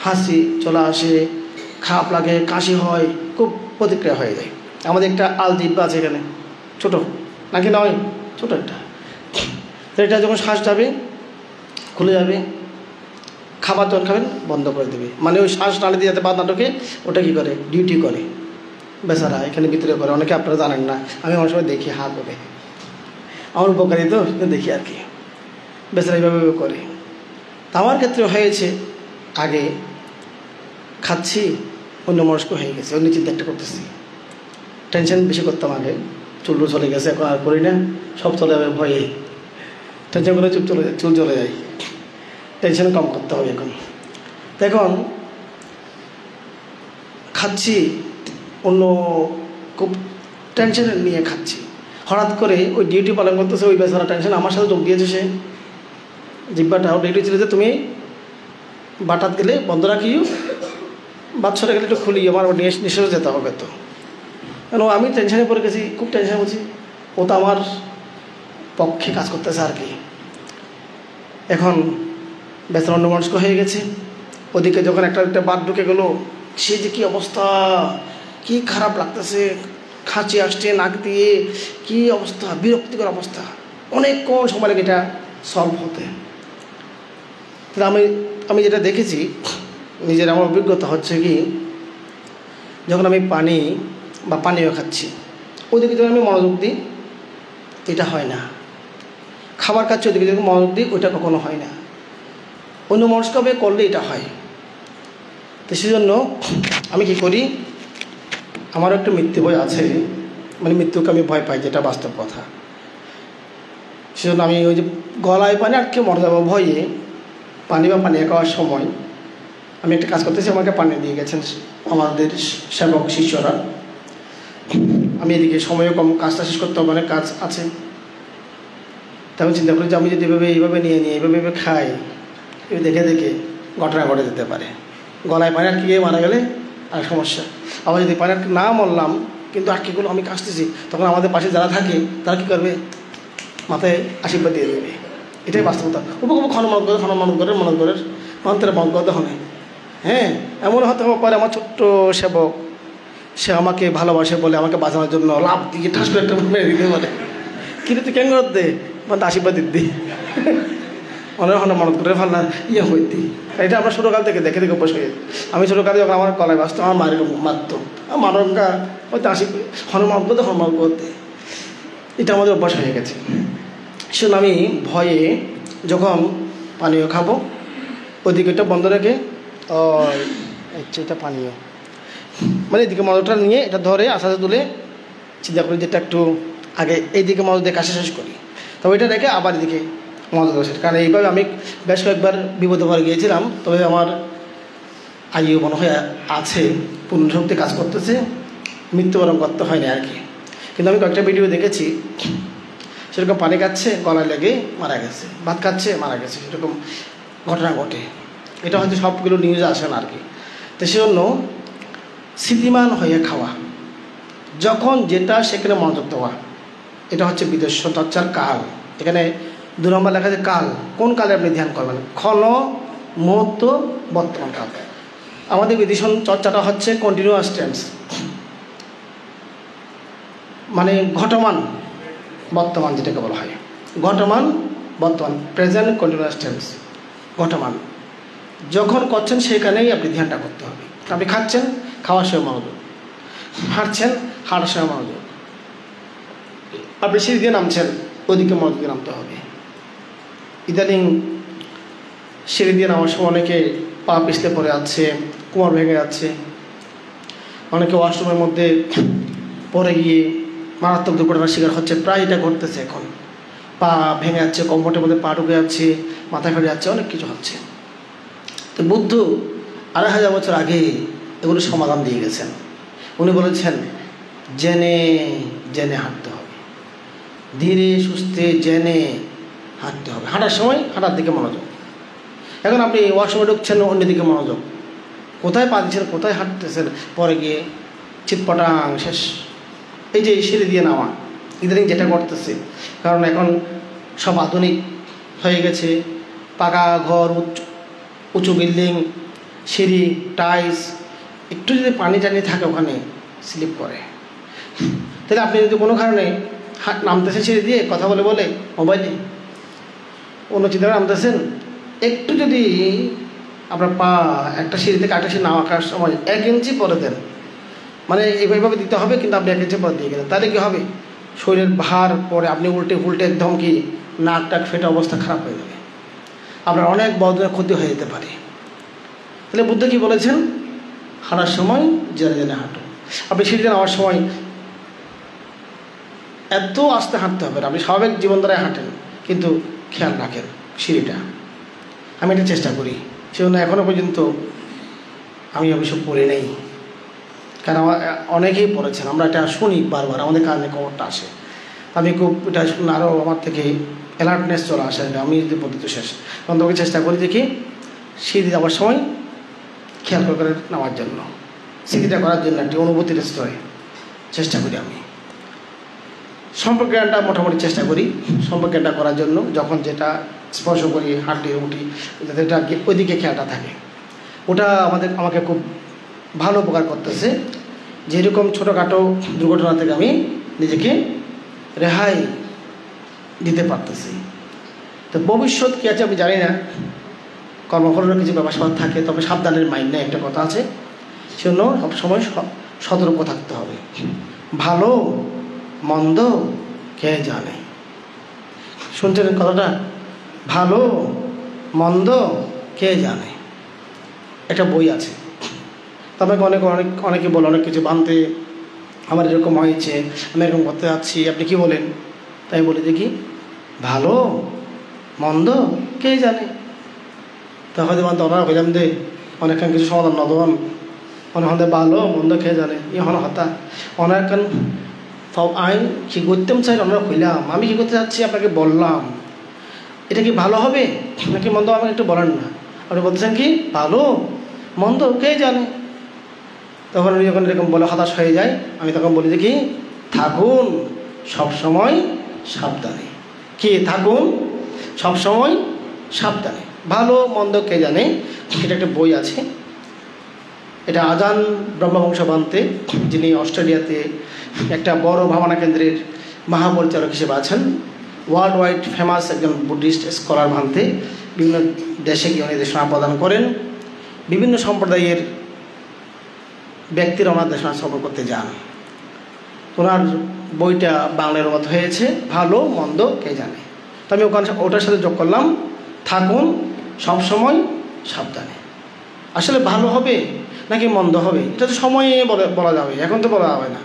হাসি চলে আসে, খারাপ লাগে, কাশি হয়, খুব প্রতিক্রিয়া হয়ে যায়। আমাদের একটা জিহ্বা আছে এখানে, ছোট, নাকি নয়? ছোট একটা। তো এটা যখন শ্বাস যাবে, খুলে যাবে, খাবার যখন খাবেন বন্ধ করে দেবে। মানে ওই শ্বাস নালী দিয়ে যাতে বাদ না ঢোকে, ওটা কী করে? ডিউটি করে বেচারা, এখানে ভিতরে করে। অনেকে আপনারা জানেন না, আমি অনেক সময় দেখি হা করে, আমার উপকারী তো দেখি আর কি, বেচারা এইভাবে করে। তা আমার ক্ষেত্রে হয়েছে, আগে খাচ্ছি, অন্য মনস্ক হয়ে গেছে, অন্য চিন্তা একটা করতেছি, টেনশন বেশি করতাম আগে, চুলও চলে গেছে, এখন আর করি না, সব চলে যাবে ভয়ে, টেনশন করে চুল চলে যায়, টেনশন কম করতে হবে এখন। তো এখন খাচ্ছি, অন্য খুব টেনশন নিয়ে খাচ্ছি, হঠাৎ করে ওই ডিউটি পালন করতেছে ওই বেচারা, টেনশন আমার সাথে যোগ দিয়েছে সে। জিব্বাটা ডিউটি ছিল যে তুমি বাটাত গেলে বন্ধ রাখিও, বাচ্চাটা গেলে একটু খুলি, আমার নিঃশ্বাস যেতে হবে। তো কেন আমি টেনশনে পড়ে গেছি, খুব টেনশনে বলছি, ও তো আমার পক্ষে কাজ করতেছে আর কি। এখন বেচারা অন্যমনস্ক হয়ে গেছে। ওদিকে যখন একটা বাদ ঢুকে গেলো, সে যে কী অবস্থা, কি খারাপ লাগতেছে, খাঁচি আসছে নাক দিয়ে, কি অবস্থা, বিরক্তিকর অবস্থা, অনেকক্ষণ সময় লাগে এটা সলভ হতে। তাহলে আমি যেটা দেখেছি, নিজের আমার অভিজ্ঞতা হচ্ছে কি, যখন আমি পানি বা পানীয় খাচ্ছি, ওদিকে যখন আমি মনোযোগ দিই, এটা হয় না। খাবার খাচ্ছি, ওদিকে যখন মনোযোগ দিই, ওইটা কখনো হয় না। অন্য মনস্কভাবে করলে এটা হয়। তো সেজন্য আমি কি করি, আমারও একটা মৃত্যু ভয় আছে, মানে মৃত্যুকে আমি ভয় পাই, যেটা বাস্তব কথা। সেজন্য আমি ওই যে গলায় পানি আটকে মরে যাবো ভয়ে, পানি বা পানীয় খাওয়ার সময় আমি একটা কাজ করতেছি, আমাকে পানি দিয়ে গেছেন আমাদের সেবক শিষ্যরা। আমি এদিকে সময়ও কম, কাজটা শেষ করতে হবে, অনেক কাজ আছে। তাই আমি চিন্তা করি যে আমি যদি এইভাবে নিয়ে এইভাবে খাই, দেখে দেখে ঘটনা ঘটে যেতে পারে। গলায় পানি আটকে গিয়ে মারা গেলে আর সমস্যা। আবার যদি পানি আটকে না মরলাম কিন্তু আটকে গেলো, আমি কাশতেছি, তখন আমাদের পাশে যারা থাকে তারা কী করবে, মাথায় আশীর্বাদ দিয়ে দেবে। এটাই বাস্তবতা। উপকূপ মনত করে মন্ত্রের বঙ্গতে হবে। হ্যাঁ, এমন হতে পারে আমার ছোট্ট সেবক, সে আমাকে ভালোবাসে বলে আমাকে বাঁচানোর জন্য লাভ দিয়ে ঠাস করে একটা মেরে দিতে পারে। কিন্তু তুই কেন দে মানে আশীর্বাদ দিদি অনেক মনত করে ফেলনা হইতি। এটা আমরা ছোটোকাল থেকে দেখে দেখে বসে। আমি ছোটোকালে যখন আমার কলায় বাঁচতো, আমার মায়ের মারত, মানবকা হয়তো হনুমান করতে। এটা আমাদের অভ্যাস হয়ে গেছে। সেজন্য আমি ভয়ে যখন পানীয় খাবো ওদিকে এটা বন্ধ রেখে এটা পানীয় মানে এদিকে মজটা নিয়ে এটা ধরে আস্তে তুলে চিন্তা করি যেটা একটু আগে এইদিকে মজ দিয়ে কাশি শেষ করি, তবে এটা রেখে আবার এদিকে মজা বসে। কারণ এইভাবে আমি বেশ কয়েকবার বিপদে পড়ে গিয়েছিলাম। তবে আমার আয়ু মনে হয় আছে, পূর্ণশক্তি কাজ করতেছে, মৃত্যুবরণ করতে হয়নি আর কি। কিন্তু আমি কয়েকটা ভিডিও দেখেছি সেরকম পানি খাচ্ছে, গলায় লেগে মারা গেছে, ভাত খাচ্ছে মারা গেছে, সেরকম ঘটনা ঘটে। এটা হয়তো সবগুলো নিউজে আসে না আর কি। তো সেজন্য স্মৃতিমান হয়ে খাওয়া, যখন যেটা সেখানে মনোযোগ দেওয়া, এটা হচ্ছে বিদেশ চর্চার কাল। এখানে 2 নম্বর লেখা আছে কাল। কোন কালে আপনি ধ্যান করবেন? ক্ষণ, মুহূর্ত, বর্তমান কাল। আমাদের বিদেশন চর্চাটা হচ্ছে কন্টিনিউয়াস টেন্স, মানে ঘটমান বর্তমান যেটাকে বলা হয়। ঘটমান বর্তমান, প্রেজেন্ট কন্টিনিউয়াস টেন্স, ঘটমান। যখন করছেন সেখানেই আপনি ধ্যানটা করতে হবে। আপনি খাচ্ছেন, খাওয়ার সময় মনোযোগ, হাঁটছেন, হাঁটার সময় মনোযোগ, আপনি সিঁড়ি দিয়ে নামছেন, ওদিকে মনোযোগ দিয়ে নামতে হবে। ইদানিং সিঁড়ি দিয়ে নামার সময় অনেকে পা পিছলে পড়ে যাচ্ছে, কোমর ভেঙে যাচ্ছে, অনেকে ওয়াশরুমের মধ্যে পড়ে গিয়ে মারাত্মক দুর্ঘটনার শিকার হচ্ছে। প্রায় এটা ঘটতেছে এখন। পা ভেঙে যাচ্ছে, কম্বটের মধ্যে পা ঢুকে যাচ্ছে, মাথা ফেটে যাচ্ছে, অনেক কিছু হচ্ছে। তো বুদ্ধ 2500 বছর আগে এগুলো সমাধান দিয়ে গেছেন। উনি বলেছেন জেনে জেনে হাঁটতে হবে, ধীরে সুস্থে জেনে হাঁটতে হবে। হাঁটার সময় হাঁটার দিকে মনোযোগ। এখন আপনি ওয়াশরুমে ঢুকছেন, অন্যদিকে মনোযোগ, কোথায় পা দিচ্ছেন, কোথায় হাঁটতেছেন, পরে গিয়ে চিৎপটাং শেষ। এই যে সিঁড়ি দিয়ে নামা ইদানিং যেটা করতেছে, কারণ এখন সব আধুনিক হয়ে গেছে, পাকা ঘর, উঁচু বিল্ডিং, সিঁড়ি, টাইলস, একটু যদি পানি টানি থাকে ওখানে স্লিপ করে। তাহলে আপনি যদি কোনো কারণে নামতেছেন সিঁড়ি দিয়ে কথা বলে বলে মোবাইলে, অন্য চিন্তা নামতেছেন, একটু যদি আপনার পা একটা সিঁড়ি থেকে আরেকটা সিঁড়ি নামার সময় 1 ইঞ্চি পরে দেন, মানে এইভাবে দিতে হবে, কিন্তু আপনি 1 ইঞ্চি পরে দিয়ে গেলেন, তাহলে কী হবে, শরীরের ভার পরে আপনি উল্টে একদম কি নাক টাক ফেটে অবস্থা খারাপ হয়ে যাবে, আপনার অনেক বড় ক্ষতি হয়ে যেতে পারে। তাহলে বুদ্ধ কী বলেছেন, হাঁটার সময় জেনে জেনে হাঁটো। আপনি সিঁড়িতে নামার সময় এত আস্তে হাঁটতে হবে না, আপনি স্বাভাবিক জীবনধারায় হাঁটেন, কিন্তু খেয়াল রাখেন সিঁড়িটা। আমি এটা চেষ্টা করি, সেজন্য এখনও পর্যন্ত আমি অবশ্য পড়ে নেই, কারণ আমার অনেকেই পড়েছেন, আমরা এটা শুনি বারবার, আমাদের কানে খবরটা আসে। আমি খুব এটা শুনে আরও আমার থেকে অ্যালার্টনেস চলে আসে, আমি যদি পড়তে তো শেষ, তখন তোকে চেষ্টা করি দেখি সিঁড়ি যাওয়ার সময় খেয়াল করে নেওয়ার জন্য, স্মৃতিটা করার জন্য একটি অনুভূতির স্তরে চেষ্টা করি। আমি সম্পর্ক জ্ঞানটা মোটামুটি চেষ্টা করি, সম্পর্ক জ্ঞানটা করার জন্য যখন যেটা স্পর্শ করি, হাঁটি, উঠি, যাতে এটা ওইদিকে খেয়ালটা থাকে, ওটা আমাকে খুব ভালো উপকার করতেছে। যেরকম ছোটোখাটো দুর্ঘটনা থেকে আমি নিজেকে রেহাই দিতে পারতেছি। তো ভবিষ্যৎ কী আছে আমি জানি না, কর্মফলের কিছু ব্যাপার থাকে, তবে সাবধানের মাইন্ড নেই একটা কথা আছে, সেজন্য সবসময় সতর্ক থাকতে হবে। ভালো মন্দ কে জানে, শুনছেন কথাটা, ভালো মন্দ কে জানে, একটা বই আছে। তবে অনেকে বলে অনেক কিছু বানতে, আমার এরকম হয়েছে, আমি এরকম করতে যাচ্ছি, আপনি কি বলেন? তাই বলি দেখি, ভালো মন্দ কে জানে। তা হয়তো অনার হইলাম দে অনেকক্ষণ কিছু সমাধান নদন, অনেক ভালো মন্দ খেয়ে জানে, হতা অনেকক্ষণ আমি কী করতাম চাই আমরা হইলাম, আমি কী করতে চাচ্ছি আপনাকে বললাম, এটা কি ভালো হবে নাকি মন্দ আমাকে একটু বলেন না। আপনি বলতেছেন কি ভালো মন্দ কে জানে। তখন উনি যখন এরকম বলে হতাশ হয়ে যায়, আমি তখন বলি যে কি থাকুন সবসময় সাবধানে। কি থাকুন সবসময় সাবধানে, ভালো মন্দ কে জানে। এটা একটা বই আছে, এটা আজান ব্রহ্মবংশবান্তে, যিনি অস্ট্রেলিয়াতে একটা বড় ভাবনা কেন্দ্রের মহাপরিচালক হিসেবে আছেন, ওয়ার্ল্ড ওয়াইড ফেমাস একজন বুদ্ধিস্ট স্কলার ভান্তে, বিভিন্ন দেশে গিয়ে উনি দেশনা প্রদান করেন, বিভিন্ন সম্প্রদায়ের ব্যক্তিরা ওনার দেশনা সফর করতে যান। ওনার বইটা বাংলার অনুবাদ হয়েছে ভালো মন্দ কে জানে। তো আমি ওটার সাথে যোগ করলাম থাকুন সবসময় সাবধানে। আসলে ভালো হবে নাকি মন্দ হবে এটা তো সময়ে বলা যাবে, এখন তো বলা যাবে না।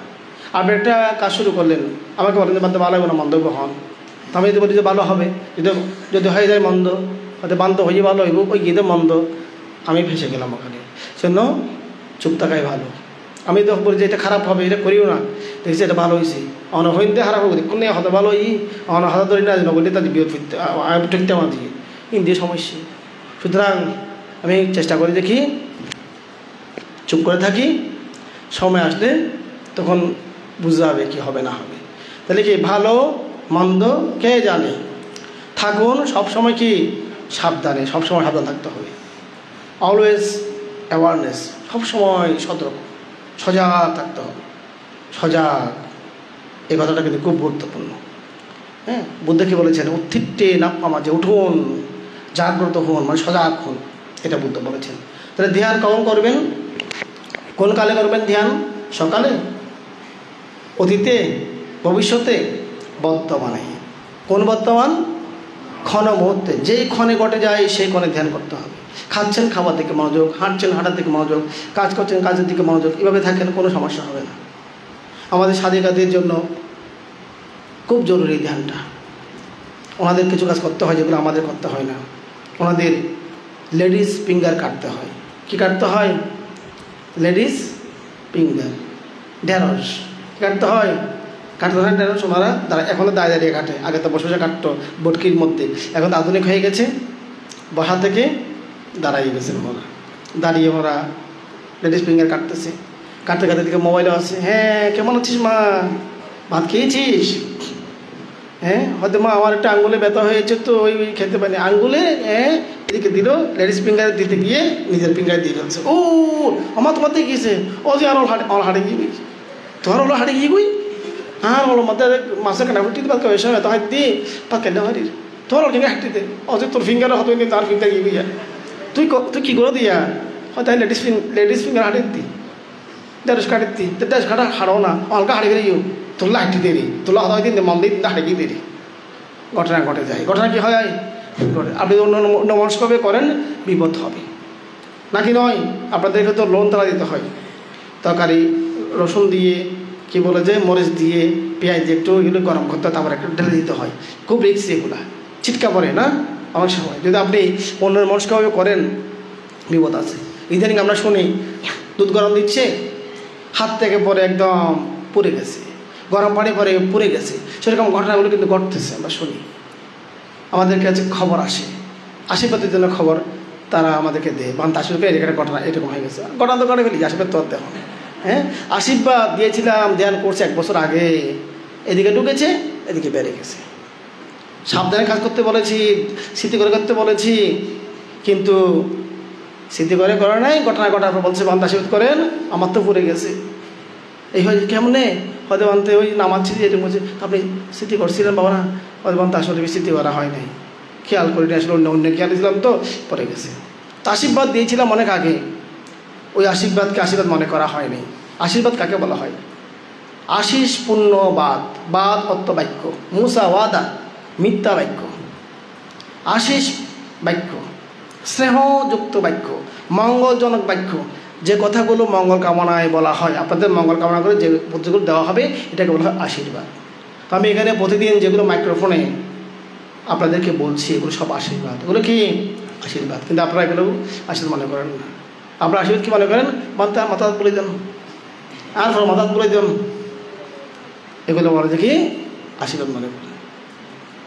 আপনি একটা কাজ শুরু করলেন, আমাকে বলেন যে বান্ধব ভালো হবে না মন্দ হন, তো আমি যদি বলি যে ভালো হবে, যদি হয়ে যায় মন্দ, হয়তো বান্ধব হয়ে ভালো হইব, ওই গীতে মন্দ, আমি ফেসে গেলাম ওখানে। সেজন্য চুপ থাকাই ভালো। আমি তো বলি যে এটা খারাপ হবে, এটা করিও না, দেখছি এটা ভালো হয়েছে, অন হইতে খারাপ হবে কোন হতে ভালো ই অন হাতে ধরি না বললে তাদের বিয়োগ ফিরতে ঠকতে আমার দিয়ে ইন্দিয়ে সমস্যা। সুতরাং আমি চেষ্টা করি দেখি চুপ করে থাকি, সময় আসলে তখন বুঝতে হবে কি হবে না হবে। তাহলে কি ভালো মন্দ কে জানে, থাকুন সবসময় কি সাবধানে, সবসময় সাবধান থাকতে হবে। অলওয়েজ অ্যাওয়ারনেস, সবসময় সতর্ক সজাগ থাকতে হবে। সজাগ এই কথাটা কিন্তু খুব গুরুত্বপূর্ণ। হ্যাঁ, বুদ্ধ কি বলেছেন উত্থিটে নাপ্পা যে উঠুন জাগ্রত হন, মানে সজাগ হন, এটা বুদ্ধ বলেছেন। তাহলে ধ্যান কখন করবেন, কোন কালে করবেন ধ্যান? সকালে, অতীতে, ভবিষ্যতে, বর্তমানে। কোন বর্তমান? ক্ষণ মুহূর্তে, যেই ক্ষণে ঘটে যায় সেই ক্ষণে ধ্যান করতে হবে। খাচ্ছেন খাবার দিকে মনোযোগ, হাঁটছেন হাঁটার দিকে মনোযোগ, কাজ করছেন কাজের দিকে মনোযোগ, এভাবে থাকেন কোনো সমস্যা হবে না। আমাদের সাধিকাদের জন্য খুব জরুরি ধ্যানটা। ওনাদের কিছু কাজ করতে হয় যেগুলো আমাদের করতে হয় না। ওনাদের লেডিস ফিঙ্গার কাটতে হয়। কি কাটতে হয়? লেডিস ফিঙ্গার, ঢেঁড়স কাটতে হয়। কাটতে হয় ঢেঁড়স ওনারা এখনও দাঁড়িয়ে দাঁড়িয়ে কাটে, আগে তো বসে বসে কাটতো বটকির মধ্যে, এখন আধুনিক হয়ে গেছে, বসা থেকে দাঁড়াইয়ে গেছেন ওরা, দাঁড়িয়ে ওরা লেডিস ফিঙ্গার কাটতেছে। কাটতে কাটতে দিকে মোবাইলও আছে, হ্যাঁ কেমন আছিস মা, ভাত খেয়েছিস? হ্যাঁ হয়তো মা আমার একটা আঙ্গুলে ব্যথা হয়েছে তো ওই খেতে পারিনি, আঙ্গুলে হ্যাঁ এদিকে দিল, লেডিস ফিঙ্গার দিতে গিয়ে নিজের ফিঙ্গার দিয়ে ফেলছে। ও আমার তোমার দিয়ে গিয়েছে, ও যে আর হাটে গিয়ে তোমার হলো হাটে গিয়ে গুই, হ্যাঁ হলো মধ্যে মাছের কাটা ফুটি পাত খাওয়া এসে ব্যথা হাঁটতি পাত কেন হাঁটি তোর ওর ফিঙ্গার হাঁটতে ও যে তোর ফিঙ্গার হতো তার ফিঙ্গার গিয়ে গিয়া তুই কী করে দিয়া হয়তো লেডিস ফিঙ্গার হাঁটে দি ঢেঁড়স কাটি ঢেঁড়স কাটা হাড়ো না হালকা হাঁড়ি বেরিয়ে তোলা হাঁটি দেরি তোলা হয়তো দিন মন দিন হাঁড়ি গিয়ে দেরি ঘটনা ঘটে যায়। ঘটনা কি হয়? আপনি অন্য মনস্কভাবে করেন বিপদ হবে নাকি নয়? আপনাদেরকে তো লোন তারা দিতে হয়, তরকারি রসুন দিয়ে কি বলে যে মরিচ দিয়ে পেঁয়াজ দিয়ে একটু এগুলো গরম করতে হয়, তারপর একটু ঢেলে দিতে হয়। খুব রিক্সি এগুলা, ছিটকা পড়ে না অনেক সময়। যদি আপনি অন্য মনস্কভাবে করেন বিপদ আছে। ইদানিং আমরা শুনি দুধ গরম দিচ্ছে, হাত থেকে পরে একদম পুড়ে গেছে, গরম পানি পরে পুড়ে গেছে, সেরকম ঘটনাগুলো কিন্তু ঘটতেছে আমরা শুনি। আমাদের কাছে খবর আসে, আশীর্বাদের জন্য খবর তারা আমাদেরকে দেয়, বান আশীর্বাদ এখানে ঘটনা এরকম হয়ে গেছে, ঘটনা তো করে ফেলি, আশীর্বাদ তোর দেখো। হ্যাঁ আশীর্বাদ দিয়েছিলাম, ধ্যান করছে 1 বছর আগে, এদিকে ঢুকেছে এদিকে বেড়ে গেছে। সাবধানে কাজ করতে বলেছি, স্মৃতি করে করতে বলেছি, কিন্তু স্মৃতি করে নাই, ঘটনা ঘটার পর বলছে বান্ধা আশীর্বাদ করেন, আমার তো পড়ে গেছে। এই হয় কেমনে হয়তো বানতে ওই নামাচ্ছি যেটা বলছে আপনি স্মৃতি করছিলেন বাবা না, হয়তো বানতে আসলে স্মৃতি করা হয় নাই, খেয়াল করিনি, আসলে অন্য খেয়াল দিয়েছিলাম তো পড়ে গেছে। তো আশীর্বাদ দিয়েছিলাম অনেক আগে, ওই আশীর্বাদকে আশীর্বাদ মনে করা হয়নি। আশীর্বাদ কাকে বলা হয়? আশিস পূর্ণ বাদ, বাদ অর্থ বাক্য, মুসা ওয়াদা মিথ্যা বাক্য, আশিস বাক্য স্নেহযুক্ত বাক্য, মঙ্গলজনক বাক্য, যে কথাগুলো মঙ্গল কামনায় বলা হয়, আপনাদের মঙ্গল কামনা করে যে বুদ্ধিগুলো দেওয়া হবে এটাকে বলা হয় আশীর্বাদ। তো আমি এখানে প্রতিদিন যেগুলো মাইক্রোফোনে আপনাদেরকে বলছি এগুলো সব আশীর্বাদ, এগুলো কি আশীর্বাদ, কিন্তু আপনারা এগুলো আশীর্বাদ মনে করেন না। আপনারা আশীর্বাদ কী মনে করেন? মাথা বলে দেন, আর মাথা বলে দেন, এগুলো বলে দেখি আশীর্বাদ মনে করে।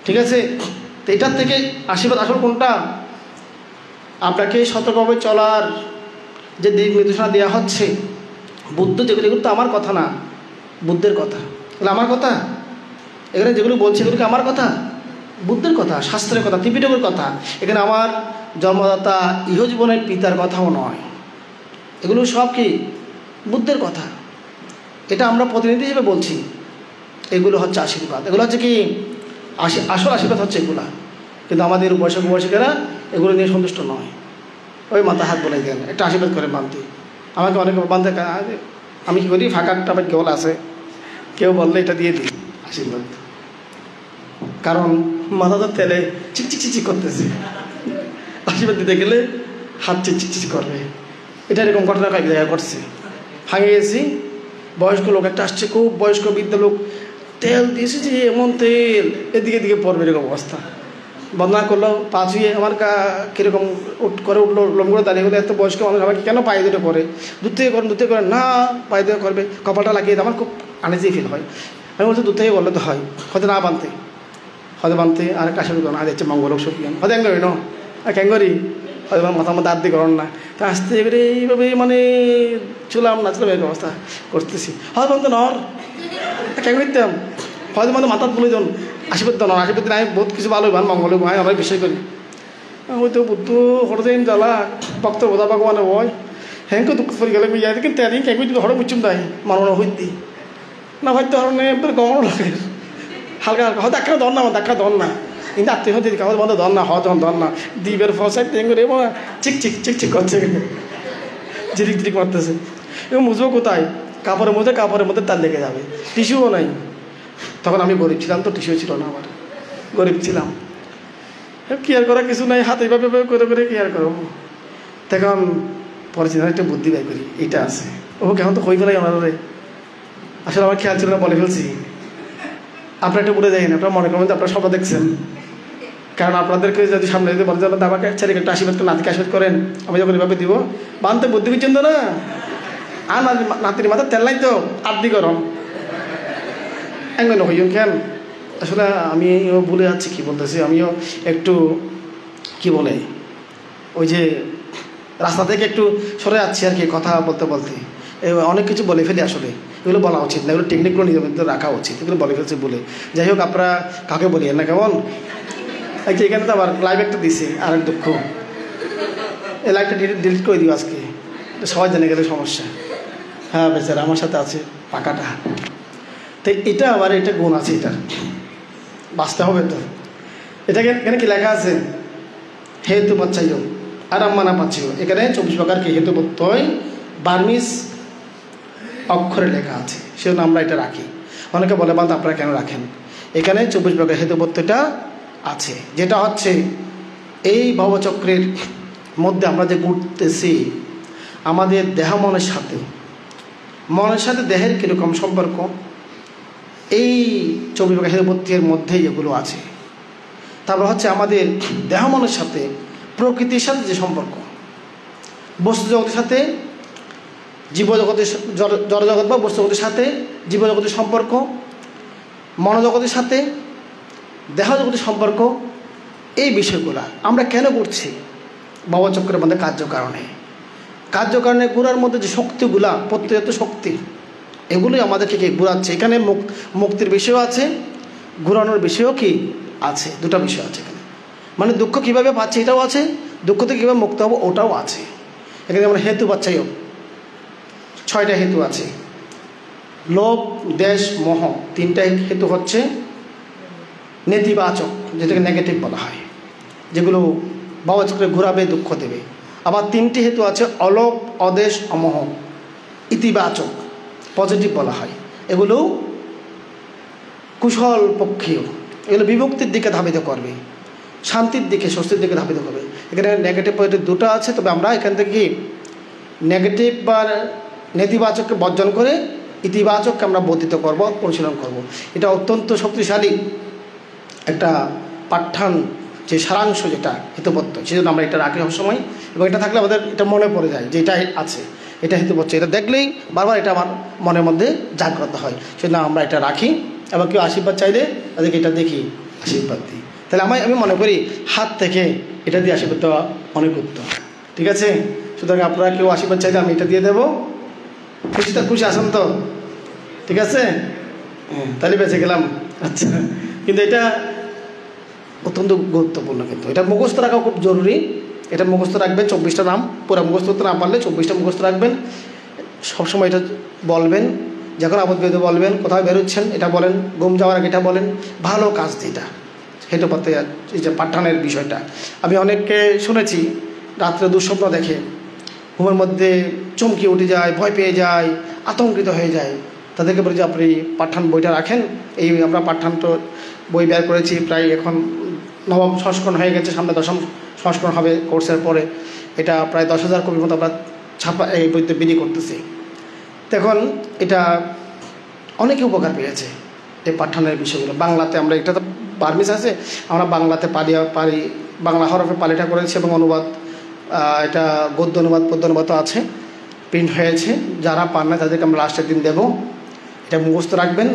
ঠিক আছে, তো এটার থেকে আশীর্বাদ আসল কোনটা? আপনাকে সতর্কভাবে চলার যে দিক নির্দেশনা দেওয়া হচ্ছে, বুদ্ধ যেগুলো, এগুলো তো আমার কথা না, বুদ্ধের কথা। তাহলে আমার কথা এখানে যেগুলো বলছে এগুলো কি আমার কথা? বুদ্ধের কথা, শাস্ত্রের কথা, ত্রিপিটকের কথা। এখানে আমার জন্মদাতা ইহজীবনের পিতার কথাও নয়, এগুলো সব কি বুদ্ধের কথা। এটা আমরা প্রতিনিধি হিসেবে বলছি। এগুলো হচ্ছে আশীর্বাদ, এগুলো হচ্ছে কি আসল আশীর্বাদ হচ্ছে এগুলা। কিন্তু আমাদের বয়সেরা এগুলো নিয়ে সন্তুষ্ট নয়। ওই মাথা হাত বলে দেন, একটা আশীর্বাদ করে বানতে। আমাকে অনেকে বানতে, আমি কী করি, ফাঁকা টাপের কেবল আছে, কেউ বললে এটা দিয়ে দিই আশীর্বাদ। কারণ মাথাটা তেলে চিকচিক করতেছে, আশীর্বাদ দিতে গেলে হাত চিকচিক করবে। এটা এরকম ঘটনা কয়েক জায়গায় ঘটছে। ভাঙে গেছি, বয়স্ক লোক একটা আসছে, খুব বয়স্ক বৃদ্ধ লোক, তেল দিয়েছে যে এমন তেল এদিকে এদিকে পড়বে, এরকম অবস্থা। বন্দনা করলো, পা ছুঁয়ে আমার কীরকম উঠলো, লোম করে দাঁড়িয়ে গেলে, এত বয়স্ক মানুষ আমাকে কেন পায়ে দুটো করে, দূর থেকে করেন না, পায়ে দুটো করবে, কপালটা লাগিয়ে আমার খুব আনেজি ফিল হয়। আমি বলছি দূর থেকে বললে তো হয়, হয়তো না বানতে আর কাশি করো না, দেখছে মঙ্গল সফিয়ান হয়তো অ্যাঙ্গরি ন ক্যাঙ্গরি হয়তো মাথার মধ্যে আর্ধি করেন না। তা আসতে এবারে এইভাবে মানে চুলাম এরকম অবস্থা করতেছি, হয়তো বলতো নর ক্যাং করতাম, হয়তো মানে মাথার বলে যান আশীর্বাদ নর, আশীর্বাদ আমি বহুত কিছু ভালো ভান মঙ্গল ভাই আমরা বিশ্বাস করি। হয়তো বুদ্ধ হঠাৎ জ্বালা ভক্ত বোঝা ভগবানে হয় হ্যাঁ দুঃখ পরি গেলে যাই, কিন্তু তেরি ক্যাং করতে হঠাৎ মুচুম দেয় মানুষ হইতি না, হয়তো ধরনের গমন লাগে হালকা হালকা, হয়তো একটা ধর না কিন্তু আত্মীয় হতে কাগজ বন্ধ ধর না, হয় ধর না দ্বীপের ফসাই তেঙ্গুরে চিক করছে, জিরিক মারতেছে। এবং মুছবো কোথায়? কাপড়ের মধ্যে তার লেগে যাবে, টিস্যুও নাই। তখন আমি গরিব ছিলাম, তো টিস্যু ছিল না, আমার গরিব ছিলাম, কেয়ার করা কিছু নাই, হাতে এইভাবে করে কেয়ার করবো। তখন পরিচিত একটা বুদ্ধি ব্যয় করি, এইটা আছে ও কেমন তো হয়ে ফেলাই আমার, আসলে আমার খেয়াল ছিল না, বলে ফেলছি। আপনারা একটা বলে দেখেন, আপনারা মনে করেন আপনারা সবাই দেখছেন, কারণ আপনাদেরকে যদি সামনে যদি বলে যাবেন আমাকে ছেলেকে একটা আশীর্বাদ করে, নাতিকে আশীর্বাদ করেন, আমি যখন এভাবে দিব বানতে বুদ্ধি বুঝছেন তো না, আর নাতির মাথা তেল নাই তো আর্ধি গরম একদম হইন কেন। আসলে আমিও ভুলে যাচ্ছি কী বলতেছি, আমিও একটু কি বলে ওই যে রাস্তা থেকে একটু সরে যাচ্ছি আর কি, কথা বলতে অনেক কিছু বলে ফেলি। আসলে এগুলো বলা উচিত না, এগুলো টেকনিকগুলো নিজেদের রাখা উচিত, এগুলো বলে ফেলছি বলে। যাই হোক, আপনারা কাকে বলিয়েন না কেমন। এখানে তো আবার লাইভ একটা দিছি, আর এক দুঃখ, এই লাইভটা ডিলিট করে দিও আজকে, সবাই জেনে গেলে সমস্যা। হ্যাঁ বেচারা আমার সাথে আছে পাকাটা, তো এটা আবার এটা গুণ আছে, এটা বাঁচতে হবে তো। এটাকে এখানে কি লেখা আছে? হেতু পাচ্ছাইও আর আম্মানা পাচ্ছিও, এখানে 24 প্রকার কি হেতু প্রত্যয় বার্মিজ অক্ষরে লেখা আছে, সেজন্য আমরা এটা রাখি। অনেকে বলে বাদ আপনারা কেন রাখেন? এখানে 24 প্রকার হেতু প্রত্যয়টা আছে, যেটা হচ্ছে এই ভবচক্রের মধ্যে আমরা যে ঘুরতেছি, আমাদের দেহ মনের সাথে দেহের কীরকম সম্পর্ক, এই 24 প্রকার হেতু প্রত্যয়ের মধ্যেই এগুলো আছে। তারপর হচ্ছে আমাদের দেহ মনের সাথে প্রকৃতির সাথে যে সম্পর্ক, বস্তু জগতের সাথে জীবজগতের, জড়জগৎ বা বস্তু জগতের সাথে জীবজগতের সম্পর্ক, মনোজগতের সাথে দেহ জগতের সম্পর্ক, এই বিষয়গুলো আমরা কেন করছি? ভবচক্রের মধ্যে কার্যকারণে ঘোরার মধ্যে যে শক্তিগুলা, প্রত্যয়ত শক্তি, এগুলোই আমাদেরকে কি ঘুরাচ্ছে। এখানে মুক্তির বিষয়ও আছে, ঘুরানোর বিষয়ও কি আছে, দুটো বিষয় আছে এখানে। মানে দুঃখ কীভাবে পাচ্ছে এটাও আছে, দুঃখ থেকে কীভাবে মুক্ত হবো ওটাও আছে। এখানে আমরা হেতু পাচ্ছাইও 6টা হেতু আছে। লোভ, দেশ, মোহ, 3টা হেতু হচ্ছে নেতিবাচক, যেটাকে নেগেটিভ বলা হয়, যেগুলো ভবচক্রে ঘোরাবে, দুঃখ দেবে। আবার 3টি হেতু আছে অলোভ, অদেশ, অমোহ, ইতিবাচক, পজিটিভ বলা হয়। এগুলো কুশল পক্ষীয়, এগুলো বিভক্তির দিকে ধাবিত করবে, শান্তির দিকে, স্বস্তির দিকে ধাবিত করবে। এখানে নেগেটিভ পজিটিভ দুটো আছে, তবে আমরা এখান থেকে নেগেটিভ বা নেতিবাচককে বর্জন করে ইতিবাচককে আমরা বর্ধিত করব, অনুশীলন করব। এটা অত্যন্ত শক্তিশালী একটা পাঠ্যান, যে সারাংশ যেটা হেতুপত্য, সেজন্য আমরা এটা রাখি সবসময়। এবং এটা থাকলে আমাদের এটা মনে পড়ে যায় যে এটাই আছে, এটা হেতুপত্য, এটা দেখলেই বারবার এটা আমার মনের মধ্যে জাগ্রত হয়, সেজন্য আমরা এটা রাখি। এবং কেউ আশীর্বাদ চাইলে তাদেরকে এটা দেখি আশীর্বাদ দিই। তাহলে আমি মনে করি হাত থেকে এটা দিয়ে আশীর্বাদ দেওয়া অনেক উত্তম। ঠিক আছে, সুতরাং আপনারা কেউ আশীর্বাদ চাইলে আমি এটা দিয়ে দেবো। খুশি আছেন তো? ঠিক আছে, হ্যাঁ, তাহলে বেঁচে গেলাম। আচ্ছা, কিন্তু এটা অত্যন্ত গুরুত্বপূর্ণ, কিন্তু এটা মুখস্থ রাখা খুব জরুরি। এটা মুখস্থ রাখবেন, 24টা নাম পুরো মুখস্থ করতে না পারলে 24টা মুখস্থ রাখবেন। সবসময় এটা বলবেন, যখন আপদ বিপদে বলবেন, কোথাও বেরোচ্ছেন এটা বলেন, ঘুম যাওয়ার আগে এটা বলেন। ভালো কাজ যেটা সেটা করতে, এই যে পাঠানের বিষয়টা আমি অনেককে শুনেছি, রাত্রে দুঃস্বপ্ন দেখে, ঘুমের মধ্যে চমকে উঠে যায়, ভয় পেয়ে যায়, আতঙ্কিত হয়ে যায়। তাদেরকে বলি যে আপনি পাঠান বইটা রাখেন। এই আমরা পাঠান তো বই বের করেছি, প্রায় এখন 9ম সংস্করণ হয়ে গেছে, সামনে 10ম সংস্করণ হবে কোর্সের পরে। এটা প্রায় 10,000 কপির মতো আমরা এই বইতে বিলি করতেছি। তখন এটা অনেকে উপকার পেয়েছে এই পাঠানের বিষয়গুলো। বাংলাতে আমরা, এটা তো বার্মিজ আছে, আমরা বাংলাতে পারি, বাংলা হরফে পালিটা করেছি এবং অনুবাদ, এটা গদ্য অনুবাদ পদ্য অনুবাদও আছে, প্রিন্ট হয়েছে। যারা পান না তাদেরকে আমরা লাস্টের দিন দেবো। এটা মুখস্থ রাখবেন,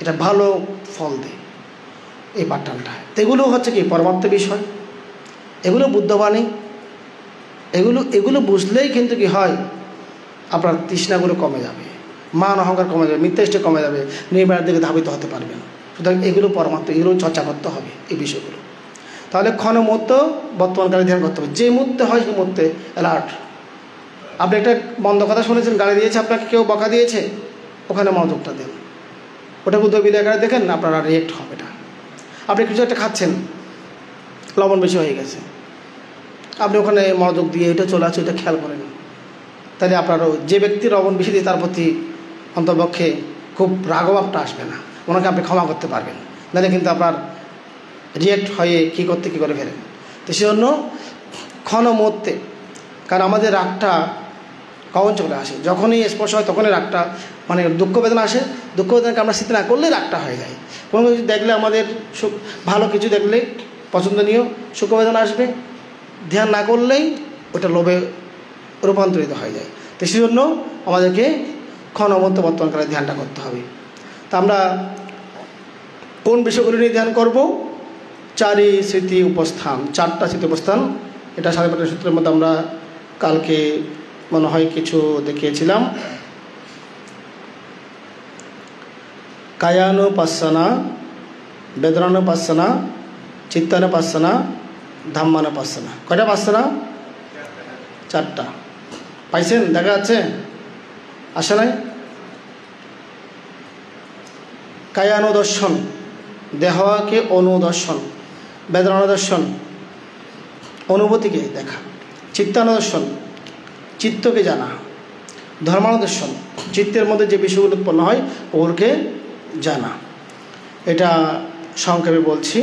এটা ভালো ফল দেয় এই পাঠানটা। এগুলো হচ্ছে কি পরমার্থ বিষয়, এগুলো বুদ্ধবাণী, এগুলো বুঝলেই কিন্তু কি হয়, আপনার তৃষ্ণাগুলো কমে যাবে, মান অহংকার কমে যাবে, মিথ্যাষ্টি কমে যাবে, নির্মাণের দিকে ধাবিত হতে পারবেন। সুতরাং এগুলো পরমার্থ, এগুলো চর্চা করতে হবে এই বিষয়গুলো। তাহলে ক্ষণ মুহূর্ত বর্তমানকালে ধ্যান করতে হবে। যে মুহূর্তে হয় সেই মুহূর্তে অ্যালার্ট। আপনি একটা মন্দ কথা শুনেছেন, গালি দিয়েছে আপনাকে, কেউ বকা দিয়েছে, ওখানে মনোযোগটা দেন। ওটা বুদ্ধ বিদ্যা আকারে দেখেন, আপনারা রিয়েক্ট হবে এটা। আপনি কিছু একটা খাচ্ছেন, লবণ বেশি হয়ে গেছে, আপনি ওখানে মনোযোগ দিয়ে এটা চলে আসছে, ওইটা খেয়াল করেন। তাহলে আপনারও যে ব্যক্তির লবণ বেশি দিয়ে তার প্রতি অন্তপক্ষে খুব রাগভাবটা আসবে না, ওনাকে আপনি ক্ষমা করতে পারবেন। নাহলে কিন্তু আপনার রিয়েক্ট হয়ে কী করে ফেলেন। তো সেজন্য ক্ষণ মুহূর্তে, কারণ আমাদের রাগটা কখন চলে আসে, যখনই স্পর্শ হয় তখনই রাগটা, মানে দুঃখ বেদনা আসে। দুঃখ বেদনাকে আমরা স্থির না করলে রাগটা হয়ে যায়। কোনো কিছু দেখলে আমাদের ভালো কিছু দেখলে পছন্দনীয় সুখ বেদনা আসবে, ধ্যান না করলেই ওটা লোভে রূপান্তরিত হয়ে যায়। তো সেই জন্য আমাদেরকে ক্ষণ মুহূর্তে বর্তমানকালে ধ্যানটা করতে হবে। তা আমরা কোন বিষয়গুলো নিয়ে ধ্যান করব? 4ই স্মৃতি উপস্থান, 4টা স্মৃতি উপস্থান। এটা সাধারণ সূত্রের মধ্যে আমরা কালকে মনে হয় কিছু দেখিয়েছিলাম। কায়ানুপাসনা, বেদনানুপাসনা, চিত্তানুপাসনা, ধাম্মানুপাসনা। কয়টা পাসনা? 4টা। পাইছেন? দেখা যাচ্ছে? আসে নাই? কায়ানুদর্শন, দেহকে অনুদর্শন, বেদনানুদর্শন, অনুভূতিকে দেখা, চিত্তানুদর্শন, চিত্তকে জানা, ধর্মানুদর্শন, চিত্তের মধ্যে যে বিষয়গুলো উৎপন্ন হয় ওগুলোকে জানা। এটা সংক্ষেপে বলছি,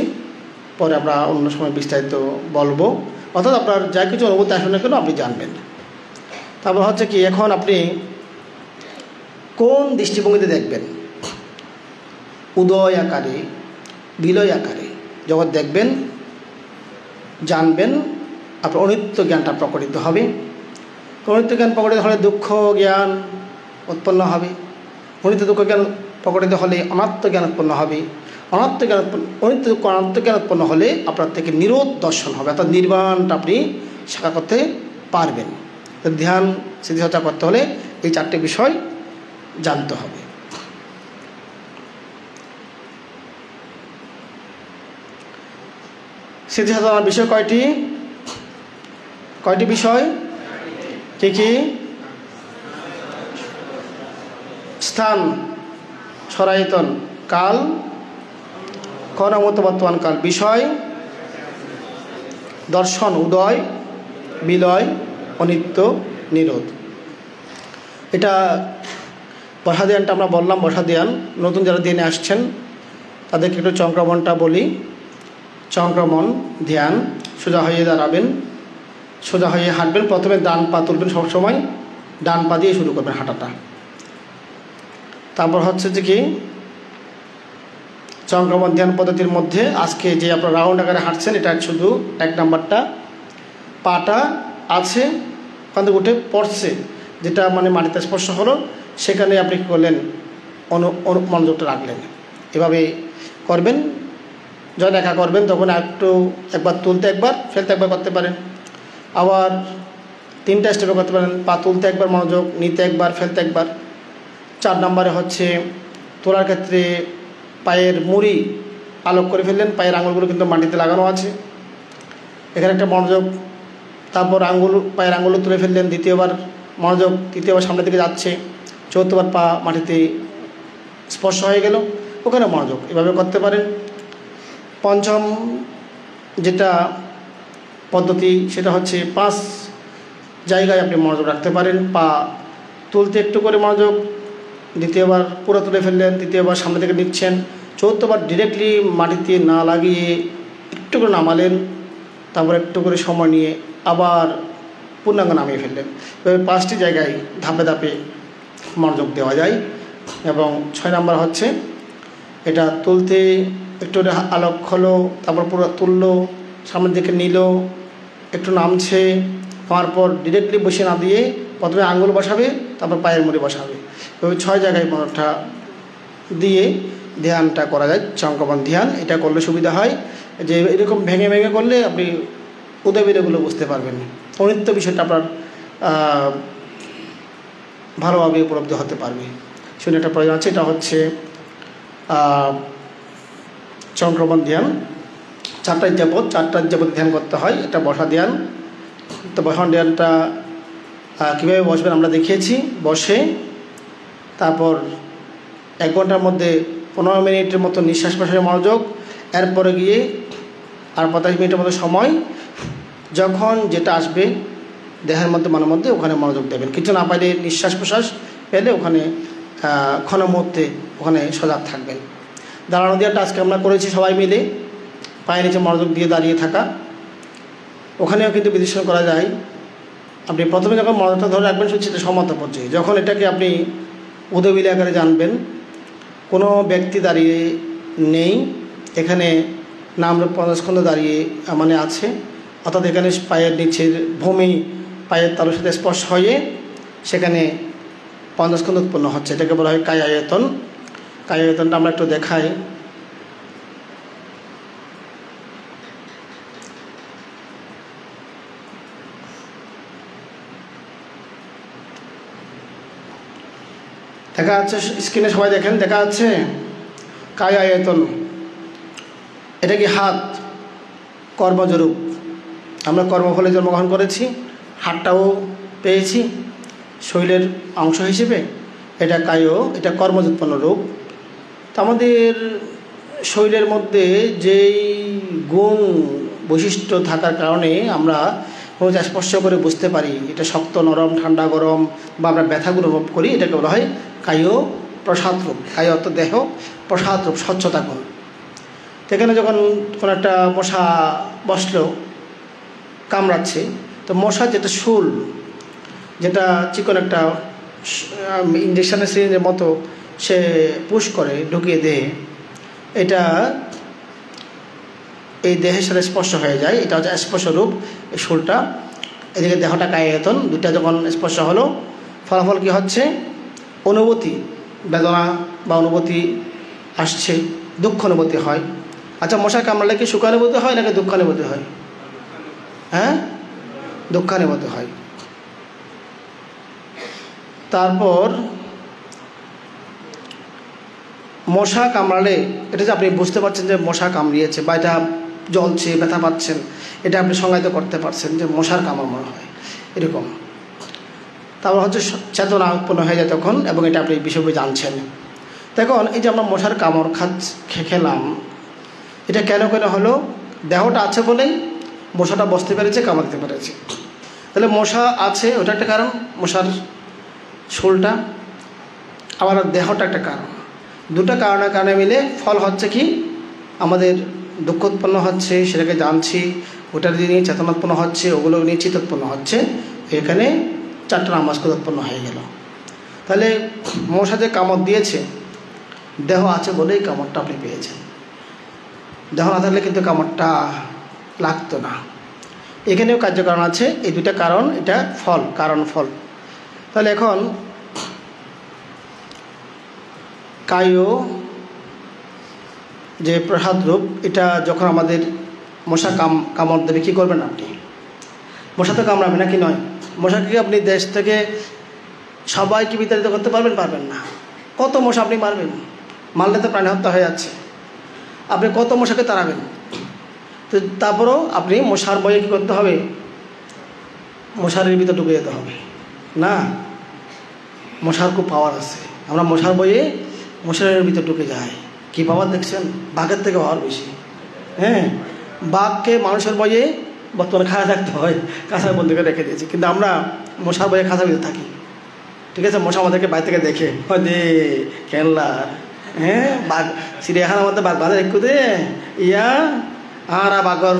পরে আমরা অন্য সময় বিস্তারিত বলবো। অর্থাৎ আপনার যা কিছু অনুভূতি আসে না কেন আপনি জানবেন। তারপর হচ্ছে কি, এখন আপনি কোন দৃষ্টিভঙ্গিতে দেখবেন? উদয় আকারে, বিলয় আকারে যখন দেখবেন, জানবেন, আপনার অনিত্য জ্ঞানটা প্রকটিত হবে। অনিত্য জ্ঞান প্রকটিত হলে দুঃখ জ্ঞান উৎপন্ন হবে। অনিত্য দুঃখ জ্ঞান প্রকটিত হলে অনাত্ম জ্ঞান উৎপন্ন হবে। অনাত্ম জ্ঞান অনিত্য দুঃখ অনাত্ম জ্ঞান উৎপন্ন হলে আপনার থেকে নিরোধ দর্শন হবে, অর্থাৎ নির্বাণটা আপনি সাক্ষাৎ করতে পারবেন। ধ্যান স্মৃতিচর্চা করতে হলে এই 4টে বিষয় জানতে হবে। স্মৃতিচর্চার বিষয় কয়টি? বিষয় কি কি? স্থান, সরায়তন, কাল, ক্ষণমত বর্তমান কাল, বিষয়, দর্শন, উদয়, বিলয়, অনিত্য, নিরোধ। এটা বসা ধ্যানটা আমরা বললাম, বসা ধ্যান। নতুন যারা ধ্যানে আসছেন তাদেরকে একটু চক্রমণটা বলি। চক্রমণ ধ্যান, সোজা হয়ে দাঁড়াবেন, সোজা হয়ে হাঁটবেন। প্রথমে ডান পা তুলবেন, সবসময় ডান পা দিয়ে শুরু করবেন হাঁটাটা। তারপর হচ্ছে যে কি, চক্রমণ ধ্যান পদ্ধতির মধ্যে আজকে যে আপনার রাউন্ড আকারে হাঁটছেন, এটা শুধু 1 নাম্বারটা। পাটা আছে ওখান থেকে উঠে পড়ছে, যেটা মানে মাটিতে স্পর্শ হলো, সেখানে আপনি কী করলেন, মনোযোগটা রাখলেন। এভাবে করবেন। যখন একা করবেন তখন একবার তুলতে একবার ফেলতে একবার করতে পারেন। আবার 3টা স্টেপে করতে পারেন, পা তুলতে একবার মনোযোগ, নিতে একবার, ফেলতে একবার। 4 নম্বরে হচ্ছে তোলার ক্ষেত্রে পায়ের মুড়ি আলোক করে ফেললেন, পায়ের আঙুলগুলো কিন্তু মাটিতে লাগানো আছে, এখানে একটা মনোযোগ। তারপর পায়ের আঙুলও তুলে ফেললেন, দ্বিতীয়বার মনোযোগ, তৃতীয়বার সামনের দিকে যাচ্ছে, চতুর্থবার পা মাটিতে স্পর্শ হয়ে গেল, ওখানে মনোযোগ। এভাবে করতে পারেন। পঞ্চম যেটা পদ্ধতি সেটা হচ্ছে 5 জায়গায় আপনি মনোযোগ রাখতে পারেন। পা তুলতে একটু করে মনোযোগ, দ্বিতীয়বার পুরো তুলে ফেললেন, তৃতীয়বার সামনে থেকে নিচ্ছেন, চতুর্থবার ডিরেক্টলি মাটিতে না লাগিয়ে একটু করে নামালেন, তারপর একটু করে সময় নিয়ে আবার পূর্ণাঙ্গ নামিয়ে ফেললেন। এভাবে 5টি জায়গায় ধাপে ধাপে মনোযোগ দেওয়া যায়। এবং 6 নম্বর হচ্ছে এটা তুলতে একটু আলোক হলো, তারপর পুরো তুললো, সামনের দিকে নিল, একটু নামছে, নামার পর ডিরেক্টলি বসে না দিয়ে প্রথমে আঙুল বসাবে, তারপর পায়ের মুড়ি বসাবে। ওই 6 জায়গায় মনোযোগটা দিয়ে ধ্যানটা করা যায়, চঙ্ক্রমণ ধ্যান। এটা করলে সুবিধা হয় যে এরকম ভেঙে ভেঙে করলে আপনি উদয়বিদগুলো বুঝতে পারবেন, অনিত্য বিষয়টা আপনার ভালোভাবে উপলব্ধি হতে পারবে। শুনে একটা প্রয়োজন আছে, এটা হচ্ছে চঙ্ক্রমণ ধ্যান। 4টা যাবত ধ্যান করতে হয়। এটা বসা ধ্যান। তো বসা ধ্যানটা কীভাবে বসবেন আমরা দেখিয়েছি। বসে তারপর 1 ঘন্টার মধ্যে 15 মিনিটের মতো নিঃশ্বাস প্রশ্বাসের মনোযোগ, এরপরে গিয়ে আর 45 মিনিটের মতো সময়, যখন যেটা আসবে দেহের মধ্যে মনের মধ্যে ওখানে মনোযোগ দেবেন। কিছু না পাইলে নিঃশ্বাস প্রশ্বাস পেলে ওখানে ক্ষণ মুহূর্তে ওখানে সজাগ থাকবেন। দাঁড়ানো ধ্যানটা আজকে আমরা করেছি সবাই মিলে, পায়ের নিচে মনোযোগ দিয়ে দাঁড়িয়ে থাকা। ওখানেও কিন্তু বিশ্লেষণ করা যায়। আপনি প্রথমে যখন মনোযোগটা ধরে রাখবেন সেটা সমতা পর্যায়ে, যখন এটাকে আপনি উদয়বিলি আকারে জানবেন, কোনো ব্যক্তি দাঁড়িয়ে নেই, এখানে নামরূপ পঞ্চস্কন্ধ দাঁড়িয়ে মানে আছে, অর্থাৎ এখানে পায়ের নিচের ভূমি পায়ের তালুর সাথে স্পর্শ হয়ে সেখানে পঞ্চস্কন্ধ উৎপন্ন হচ্ছে। এটাকে বলা হয় কায়ায়তন। কায়ায়তনটা আমরা একটু দেখাই। দেখা যাচ্ছে স্ক্রিনে, সবাই দেখেন, দেখা যাচ্ছে কায়ায়তন। এটা কি হাত কর্মজরূপ, আমরা কর্মফলে জন্মগ্রহণ করেছি, হাতটাও পেয়েছি শরীরের অংশ হিসেবে। এটা এটা কর্মজোৎপন্ন রূপ। তো আমাদের শরীরের মধ্যে যেই গুণ বৈশিষ্ট্য থাকার কারণে আমরা কোনো স্পর্শ করে বুঝতে পারি এটা শক্ত, নরম, ঠান্ডা, গরম, বা আমরা ব্যথাগুলো অনুভব করি, এটাকে বলা হয় কায় প্রসাদ রূপ। কায় অর্থ দেহ, প্রসাদ রূপ স্বচ্ছতা গুণ। সেখানে যখন কোনো একটা মশা বসলো, কামড়াচ্ছে, তো মশার যেটা শুল, যেটা চিকন একটা ইঞ্জেকশনের সিরিঞ্জের মতো সে পুশ করে ঢুকিয়ে দেহে, এটা এই দেহের সাথে স্পর্শ হয়ে যায়, এটা হচ্ছে স্পর্শরূপ এই শুলটা। এদিকে দেহটা কায়ায়তন, দুটা যখন স্পর্শ হলো ফলাফল কী হচ্ছে? অনুভূতি, বেদনা বা অনুভূতি আসছে, দুঃখ অনুভূতি হয়। আচ্ছা, মশা কামড়ালে কি সুখানুভূতি হয় নাকি দুঃখানুভূতি হয়? হ্যাঁ, দুঃখানুভূতি হয়। তারপর মশা কামড়ালে এটা যে আপনি বুঝতে পারছেন যে মশা কামড়িয়েছে, বা এটা জ্বলছে, ব্যথা পাচ্ছেন, এটা আপনি সংজ্ঞায়িত করতে পারছেন যে মশার কামড় মনে হয় এরকম। তারপর হচ্ছে চেতনা উৎপন্ন হয়ে যায় তখন, এবং এটা আপনি বিষয়ভাবে জানছেন। দেখুন, এই যে আমরা মশার কামড় খেলাম, এটা কেন হলো? দেহটা আছে বলেই মশাটা বসতে পেরেছে, কামড়াতে পেরেছে। তাহলে মশা আছে, ওটা একটা কারণ, মশার শোলটা, আবার দেহটা একটা কারণ। দুটা কারণের কারণে মিলে ফল হচ্ছে কি? আমাদের দুঃখ উৎপন্ন হচ্ছে, সেটাকে জানছি, ওটার নিয়ে চেতনা উৎপন্ন হচ্ছে, ওগুলো নিয়ে চিত্ত উৎপন্ন হচ্ছে। এখানে 4টা নামাজকে উৎপন্ন হয়ে গেল। তাহলে মশা যে কামড় দিয়েছে, দেহ আছে বলেই কামড়টা আপনি পেয়েছেন। দেহ না থাকলে কিন্তু কামড়টা লাগতো না। এখানেও কার্যকারণ আছে, এই দুটা কারণ, এটা ফল, কারণ ফল। তাহলে এখন কায় যে প্রসাদ রূপ, এটা যখন আমাদের মশা কামড় দেবে কী করবেন আপনি? মশা তো কামড়াবে নাকি নয়? মশাকে আপনি দেশ থেকে সবাইকে বিতাড়িত করতে পারবেন? পারবেন না। কত মশা আপনি মারবেন? মারলে তো প্রাণী হত্যা হয়ে যাচ্ছে। আপনি কত মশাকে তাড়াবেন? তো তারপরেও আপনি মশার ভয়ে কী করতে হবে? মশারির ভিতর ঢুকে যেতে হবে না? মশার খুব পাওয়ার আছে। আমরা মশার ভয়ে মশারির ভিতর ঢুকে যাই। কী পাওয়ার দেখছেন? বাঘের থেকে পাওয়ার বেশি। হ্যাঁ, বাঘকে মানুষের ভয়ে বর্তমানে খাঁচা থাকতে হয়, কাঁচার বন্দি করে রেখে দিয়েছি, কিন্তু আমরা মশার ভয়ে খাঁচার ভিতরে থাকি। ঠিক আছে, মশা আমাদেরকে বাইরে থেকে দেখে দে খেললার। হ্যাঁ, বাঘ চিড়িয়াখানার মধ্যে বাঘ বাঁধা একটু দে ইয়া আর বাঘর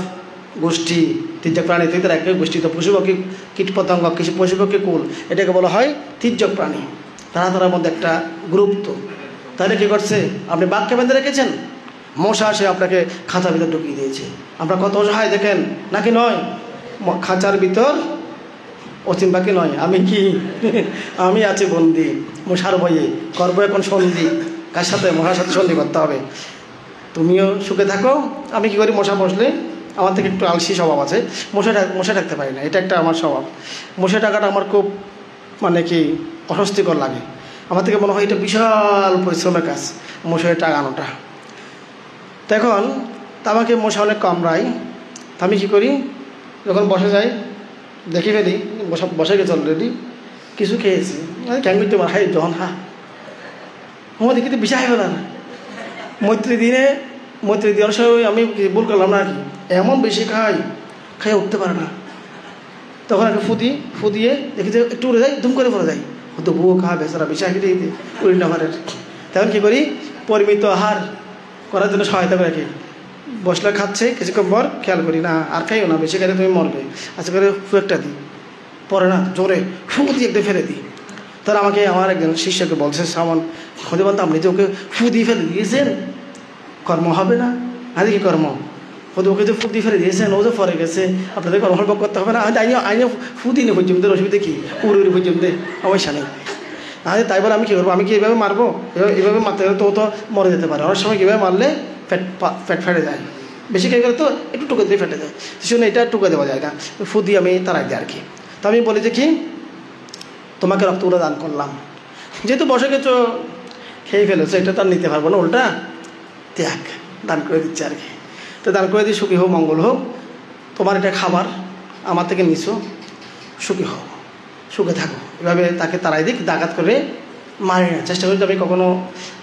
গোষ্ঠী, তির্যক প্রাণী থেকে এক গোষ্ঠী, তো পশু পাখি কীট পতঙ্গ কিছু পশু পাখি কুল, এটাকে বলা হয় তির্যক প্রাণী। তারা মধ্যে একটা গ্রুপ। তো তাহলে কী করছে? আপনি বাঘকে বেঁধে রেখেছেন, মশা সে আপনাকে খাঁচার ভিতর ঢুকিয়ে দিয়েছে। আপনার কত অসহায় দেখেন নাকি নয়? খাঁচার ভিতর অসীম বাকি নয়, আমি কি আমি আছি বন্দি মশার ভয়ে, করবো এখন সন্ধি। কার সাথে? মশার সাথে সন্ধি করতে হবে। তুমিও সুখে থাকো। আমি কি করি? মশা বসলে আমার থেকে একটু আলসি স্বভাব আছে, মশা থাকতে পারি না, এটা একটা আমার স্বভাব। মশা টাকাটা আমার খুব মানে কি অস্বস্তিকর লাগে। আমার থেকে মনে হয় এটা বিশাল পরিশ্রমের কাজ, মশারি টাঙানোটা। তখন আমাকে মশা অনেক কামড়ায়। তা আমি কী করি? যখন বসে যাই দেখি ফেলি বসে গেছে অলরেডি, কিছু খেয়েছি, ক্যাং করতে হাই যখন আমার দেখি তো বিষয় হবে না। মৈত্রী দিনের সময় আমি ভুল করলাম না আর কি, এমন বেশি খাই উঠতে পারে না। তখন একটা ফু দিয়ে দেখি যে একটু উড়ে যায়, ধুম করে পড়ে যায়। হয়তো বউ বেচারা বিষয় খেতে উড়ি নামারের। তখন কী করি? পরিমিত আহার করার জন্য সহায়তা করে রাখি। বসলে খাচ্ছে, কিছুক্ষণ পর খেয়াল করি না আর খাইও না, বেশি খেলে তুমি মরবে, আচ্ছা করে ফু একটা দিই, পরে না জোরে ফু দিয়ে একদম ফেলে দিই। তাহলে আমাকে আমার একজন শিষ্যকে বলছে, সামান হতে বলতো আপনি যে ওকে ফু দিয়ে ফেলে দিয়েছেন, কর্ম হবে না? আরে কি কর্ম? হতে ওকে যে ফু দিয়ে ফেলে দিয়েছেন, ও যে পরে গেছে, আপনাদের কর্ম করতে হবে না? আইনে ফু দিই পর্যন্ত, অসুবিধা কি? উড়ি পর্যন্ত সমস্যা নেই। আরে তাই বলে আমি কী করবো? আমি কি এভাবে মারবো? এভাবে মারতে গেলে তো মরে যেতে পারে। অনেক সময় কীভাবে মারলে পেট ফেটে যায়, বেশি খেয়ে গেলে তো একটু টুকে দিয়ে ফেটে যায়। শুনে এটা টুকে দেওয়া যায় না, ফু দিয়ে আমি তারাই দিই আর কি। তো আমি বলি যে কি, তোমাকে রক্তগুলো দান করলাম, যেহেতু বসে গেছো খেয়ে ফেলেছো, এটা তো আর নিতে পারবো না, উল্টা ত্যাগ দান করে দিচ্ছে আর কি। তো দান করে দিই, সুখী হোক মঙ্গল হোক, তোমার এটা খাবার, আমার থেকে নিছো, সুখী হোক, সুখে থাকো। এভাবে তাকে তারাই দিক, ডাকাত করে মারি না, চেষ্টা করি আমি কখনো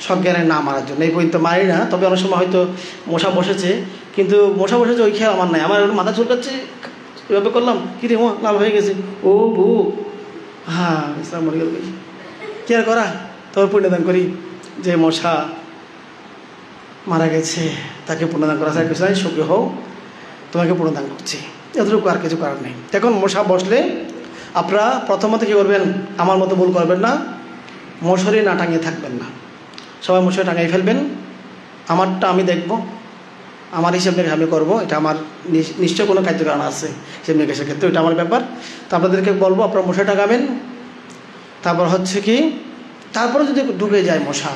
সজ্ঞানে না মারার জন্য। এই পর্যন্ত মারি না, তবে অনেক সময় হয়তো মশা বসেছে, কিন্তু মশা বসেছে ওই খেয়াল আমার নাই, আমার মাথা চুলকাচ্ছে, এভাবে করলাম, কী রে লাল হয়ে গেছে, ও বউ হ্যাঁ ইসলাম মরে গেল, কি আর করা? তবে পুণ্যদান করি, যে মশা মারা গেছে তাকে পুণ্যদান করা যায়, কিছু নাই, সুখী হও, তোমাকে পুণ্যদান করছি, এতটুকু, আর কিছু করার নেই। এখন মশা বসলে আপনারা প্রথমত কী করবেন? আমার মতো ভুল করবেন না, মশারি না টাঙিয়ে থাকবেন না, সবাই মশারি টাঙিয়ে ফেলবেন। আমারটা আমি দেখব, আমার হিসেব নিকেশ আমি করবো, এটা আমার নিশ্চয় কোনো কার্যকারণ আছে হিসেব নিকেশের ক্ষেত্রে, এটা আমার ব্যাপার। তো আপনাদেরকে বলবো আপনারা মশারি টাঙাবেন। তারপর হচ্ছে কি, তারপরে যদি ঢুকে যায় মশা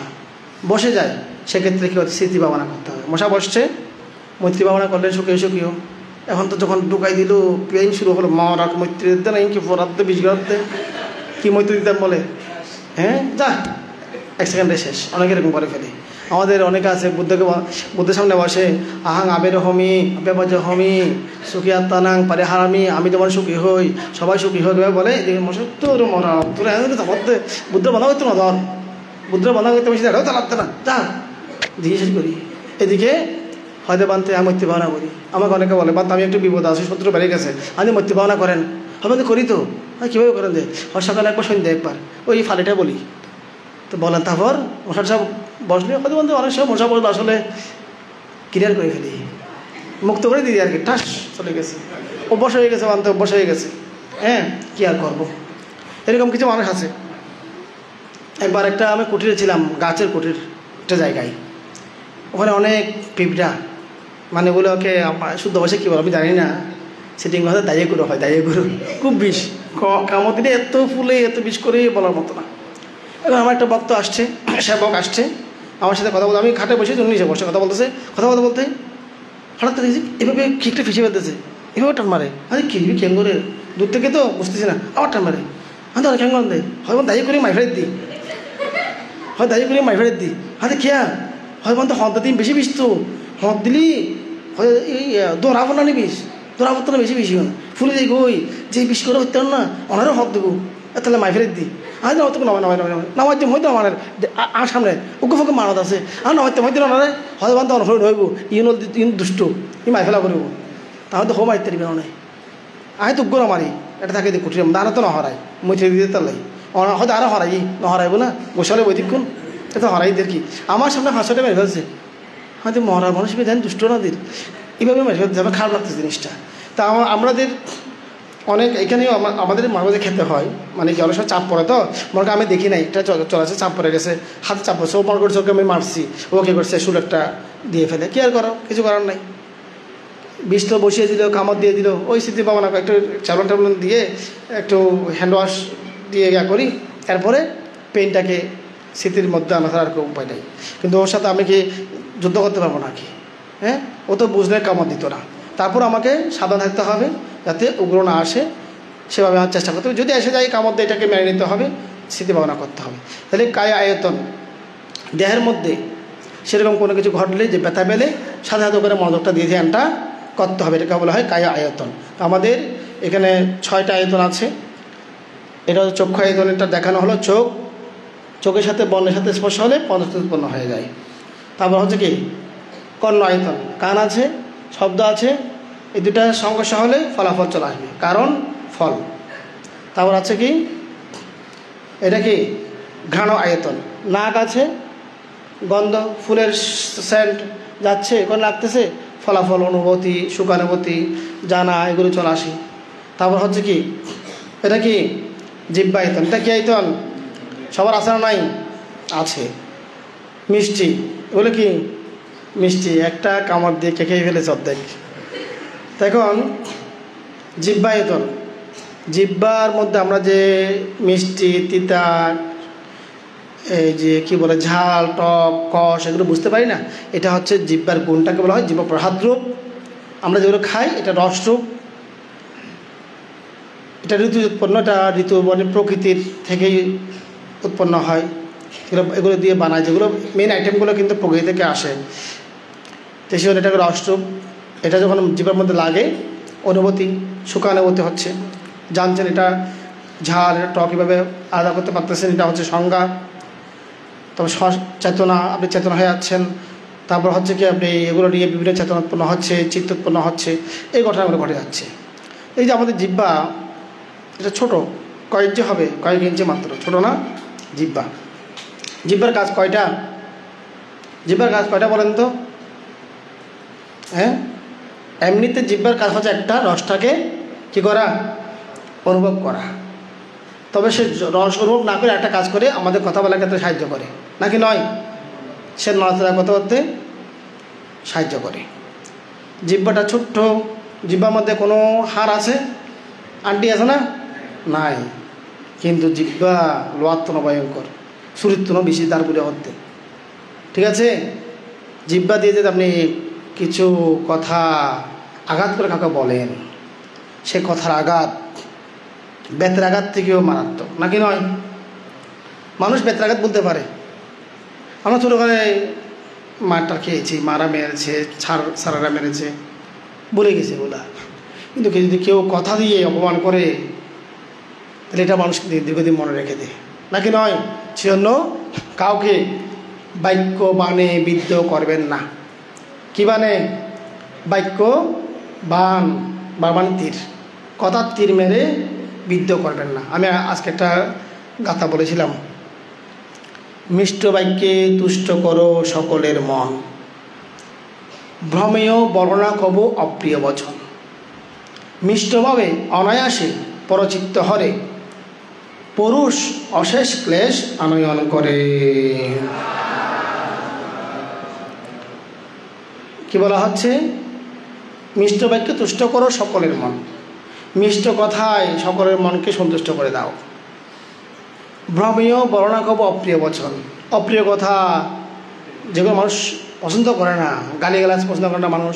বসে যায়, সেক্ষেত্রে কী হচ্ছে? স্মৃতি ভাবনা করতে হবে। মশা বসছে, মৈত্রী ভাবনা করলেন, সুখীও। এখন তো যখন ঢুকাই দিল, পেন শুরু হলো, মরাক মৈত্রী দিতে নাই কি ফরাতে বিষ গড়াতে কি মৈত্রী দিতাম বলে, হ্যাঁ যা এক সেকেন্ডে শেষ, অনেকে এরকম করে ফেলে। আমাদের অনেকে আছে বুদ্ধের সামনে বসে, আহাং আবের হমি আবেবাজ হমি সুখী আত্মানাং পারে হারামি, আমি যেমন সুখী হই সবাই সুখী হোক বলে। এদিকে মশা তোর মরা তোর বুদ্ধ বাধা করতো না, ধর বুদ্ধ বাধা করতে বেশি দেখাও চালাতে না, যা দিয়ে শেষ করি। এদিকে হয়তো বানতে আমি মৈত্রী ভাবনা করি। আমাকে অনেকে বলে বানতে আমি একটু বিপদ আছে, শত্রু বেড়ে গেছে, আপনি মৈত্রী ভাবনা করেন, হবে করি তো, হ্যাঁ কীভাবে করেন যে সকালে একবার সন্ধ্যা একবার, ওই ফালিটা বলি তো বলেন। তারপর মশার সব বসলে হয়তো বলতে অনেক সময় মশা বসলে আসলে ক্লিয়ার করে ফেলি, মুক্ত করে দিই আর কি, ঠাস চলে গেছে, অভ্যাস হয়ে গেছে, বানতে অভ্যাস হয়ে গেছে, হ্যাঁ কী আর করবো। এরকম কিছু মানুষ আছে। একবার আমি কুটিরে ছিলাম, গাছের কুটির একটা জায়গায়, ওখানে অনেক পিঁপড়া, মানে ওগুলোকে শুদ্ধ ভাষায় কী বলো আমি জানি না, সেটিং ভাষা দাইয়ে গুঁড়ো হয়, দাইয়ে গুঁড়ো, খুব বিষ, কামড় দিলে এত ফুলে এত বিষ করে বলার মতো না। এখন আমার একটা ভক্ত আসছে, সেবক আসছে, আমার সাথে কথা বলতে, আমি খাটে বসে নিচে বসে কথা বলতেছে, কথা বলতে হঠাৎ দেখছি এভাবে খিকটা ফিসে ফেলতেছে, এভাবে টান মারে। আরে কি কেন করে দূর থেকে তো বুঝতেছি না, আবার টান মারে। আমি তো কেন দেয় হয় দায়ী করি মাই ফেরত দিই, হয় দায়ী করি মাই ফেরত দিই। হাতে খেয়া হয় বন্ধ হদ দিন বেশি বিষ তো হদ দিলি হয় এই দৌড়াবো না বিষ, দৌড়াবো তো না বেশি বেশি হয় ফুলে যাই গই যে বিষ করে হতে না ওনারও হদ দেবো, তাহলে মাই ফেরত দিই। আর না হয়তো নামাইতে হয়তো আমার আর সামনে ওকে ফোকে মানত আছে, আর নামাইতে হয়তো ওনারে হয় বান্ধব অনফল হইব ইন দুষ্ট ই মাই ফেলা করব, তাহলে তো হো মাইতে দিবে অনেক আয় তো গোড়া মারি এটা থাকে দিয়ে কুটির দাঁড়া তো না হরাই মৈত্রী দিতে তালাই হয়তো আরও হরাই না হরাইব না গোসালে বৈদিক্ষণ এটা হরাইদের কি আমার সামনে ফাঁসটা মেরে ফেলছে, হয়তো মহারাজ মানুষ দেন দুষ্ট না দিন এইভাবে মেরে ফেলতে যাবে, খারাপ লাগতেছে জিনিসটা। তা আমাদের অনেক এখানেও আমাদের মাঝে মাঝে খেতে হয়, মানে কি অনেক সময় চাপ পড়ে তো মনে আমি দেখি নাই একটা চলাছে চাপ পড়ে গেছে, হাতে চাপ পড়ছে, ও মনে করছে ওকে আমি মারছি, ওকে করছে সুলেটটা দিয়ে ফেলে, কি আর করো, কিছু করার নাই। বিষ তো বসিয়ে দিল, কামড় দিয়ে দিল, ওই স্মৃতি পাবো না, একটু চালন টাবলন দিয়ে একটু হ্যান্ড ওয়াশ দিয়ে ইয়া করি, এরপরে পেনটাকে স্মৃতির মধ্যে আনা ছাড়া আর কোনো উপায় নেই। কিন্তু ওর সাথে আমি কি যুদ্ধ করতে পারবো না কি? হ্যাঁ, ও তো বুঝলে কামড় দিত না। তারপর আমাকে সাবধান থাকতে হবে যাতে উগ্র না আসে, সেভাবে আমার চেষ্টা করতে হবে। যদি এসে যায় কামড় দিয়ে এটাকে মেনে নিতে হবে, স্মৃতি ভাবনা করতে হবে। তাহলে কায় আয়তন দেহের মধ্যে সেরকম কোনো কিছু ঘটলে যে ব্যথা পেলে সাথে সাথে করে মনোযোগটা দিয়ে ধ্যানটা করতে হবে, এটাকে বলা হয় কায় আয়তন। আমাদের এখানে 6টা আয়তন আছে। এটা হচ্ছে চক্ষু আয়তন, এটা দেখানো হলো চোখের সাথে বর্ণের সাথে স্পর্শ হলে পদার্থ উৎপন্ন হয়ে যায়। তারপর হচ্ছে কি কর্ণ আয়তন, কান আছে, শব্দ আছে, এই দুটা সংঘর্ষ হলে ফলাফল চলে আসবে, কারণ ফল। তারপর আছে কি এটা কি ঘ্রাণ আয়তন, নাক আছে, গন্ধ ফুলের সেন্ট যাচ্ছে এখন লাগতেছে, ফলাফল অনুভূতি সুখানুভূতি জানা এগুলো চলে আসে। তারপর হচ্ছে কি এটা কি জিহ্বা আয়তন, এটা কি আয়তন সবার আছে না নাই? আছে। মিষ্টি, এগুলো কি মিষ্টি, একটা কামড় দিয়ে খেয়ে ফেলেছে অর্ধেক। এখন জিহ্বা আয়তন, জিহ্বার মধ্যে আমরা যে মিষ্টি তিতা এই যে কি বলে ঝাল টক কষ এগুলো বুঝতে পারি না, এটা হচ্ছে জিহ্বার গুণটাকে বলা হয় জিহ্বা প্রসাদরূপ। আমরা যেগুলো খাই এটা রসরূপ, এটা ঋতু উৎপন্ন, এটা ঋতু মানে প্রকৃতির থেকেই উৎপন্ন হয়, এগুলো দিয়ে বানায়, যেগুলো মেন আইটেমগুলো কিন্তু প্রকৃতি থেকে আসে। তো সেজন্য এটাকে রসরূপ। এটা যখন জিহ্বার মধ্যে লাগে অনুভূতি সুখানুভূতি হচ্ছে, জানছেন এটা ঝাল এটা টক এভাবে আলাদা করতে পারতেছেন, এটা হচ্ছে সংজ্ঞা। তবে চেতনা, আপনি চেতনা হয়ে যাচ্ছেন। তারপর হচ্ছে কি আপনি এগুলো নিয়ে বিভিন্ন চেতনা উৎপন্ন হচ্ছে, চিত্ত উৎপন্ন হচ্ছে, এই ঘটনাগুলো ঘটে যাচ্ছে। এই যে আমাদের জিহ্বা এটা ছোটো, কয়েক যে হবে কয়েক ইঞ্চি মাত্র, ছোটো না জিহ্বা। জিহ্বার কাজ কয়টা? জিহ্বার কাজ কয়টা বলেন তো? হ্যাঁ, এমনিতে জিহ্বার কাজ হচ্ছে একটা রসটাকে কি করা, অনুভব করা। তবে সে রস অনুভব না করে একটা কাজ করে আমাদের কথা বলার ক্ষেত্রে সাহায্য করে, নাকি নয়? সে নড়াচড়া কথা বলতে সাহায্য করে। জিহ্বাটা ছোট্ট, জিহ্বার মধ্যে কোনো হাড় আছে, আন্টি আছে না? নাই। কিন্তু জিহ্বা লোয়াত্তন ভয়ঙ্কর, সুরিত্তন বেশি তার পুজো হতে, ঠিক আছে? জিহ্বা দিয়ে যদি আপনি কিছু কথা আঘাত করে কাউকে বলেন, সে কথার আঘাত বেতের আঘাত থেকেও মারাত্মক, নাকি নয়? মানুষ বেতের আঘাত বলতে পারে। আমরা ছোটোবেলায় মারটা খেয়েছি, মারা মেরেছে, সারারা মেরেছে, বলে গেছে বলা। কিন্তু যদি কেউ কথা দিয়ে অপমান করে তাহলে এটা মানুষ দীর্ঘদিন মনে রেখে দেয়, নাকি নয়? সেজন্য কাউকে বাক্য বানে বিদ্ধ করবেন না। কি বানে? বাক্য বান বা মানে তীর, কথার তীর মেরে বিদ্ধ করবেন না। আমি আজকে একটা গাথা বলেছিলাম, মিষ্ট বাক্যে তুষ্ট করো সকলের মন, ভ্রমেয় বর্ণনা কব অপ্রিয় বচন। মিষ্টভাবে অনায়াসে পরচিত্ত হরে, পুরুষ অশেষ ক্লেশ আনয়ন করে। কি বলা হচ্ছে? মিষ্ট বাক্যে তুষ্ট করো সকলের মন, মিষ্ট কথায় সকলের মনকে সন্তুষ্ট করে দাও। ভ্রমেয় বর্ণনা কব অপ্রিয় বচন, অপ্রিয় কথা যেগুলো মানুষ পছন্দ করে না, গালিগালাজ পছন্দ করে না মানুষ,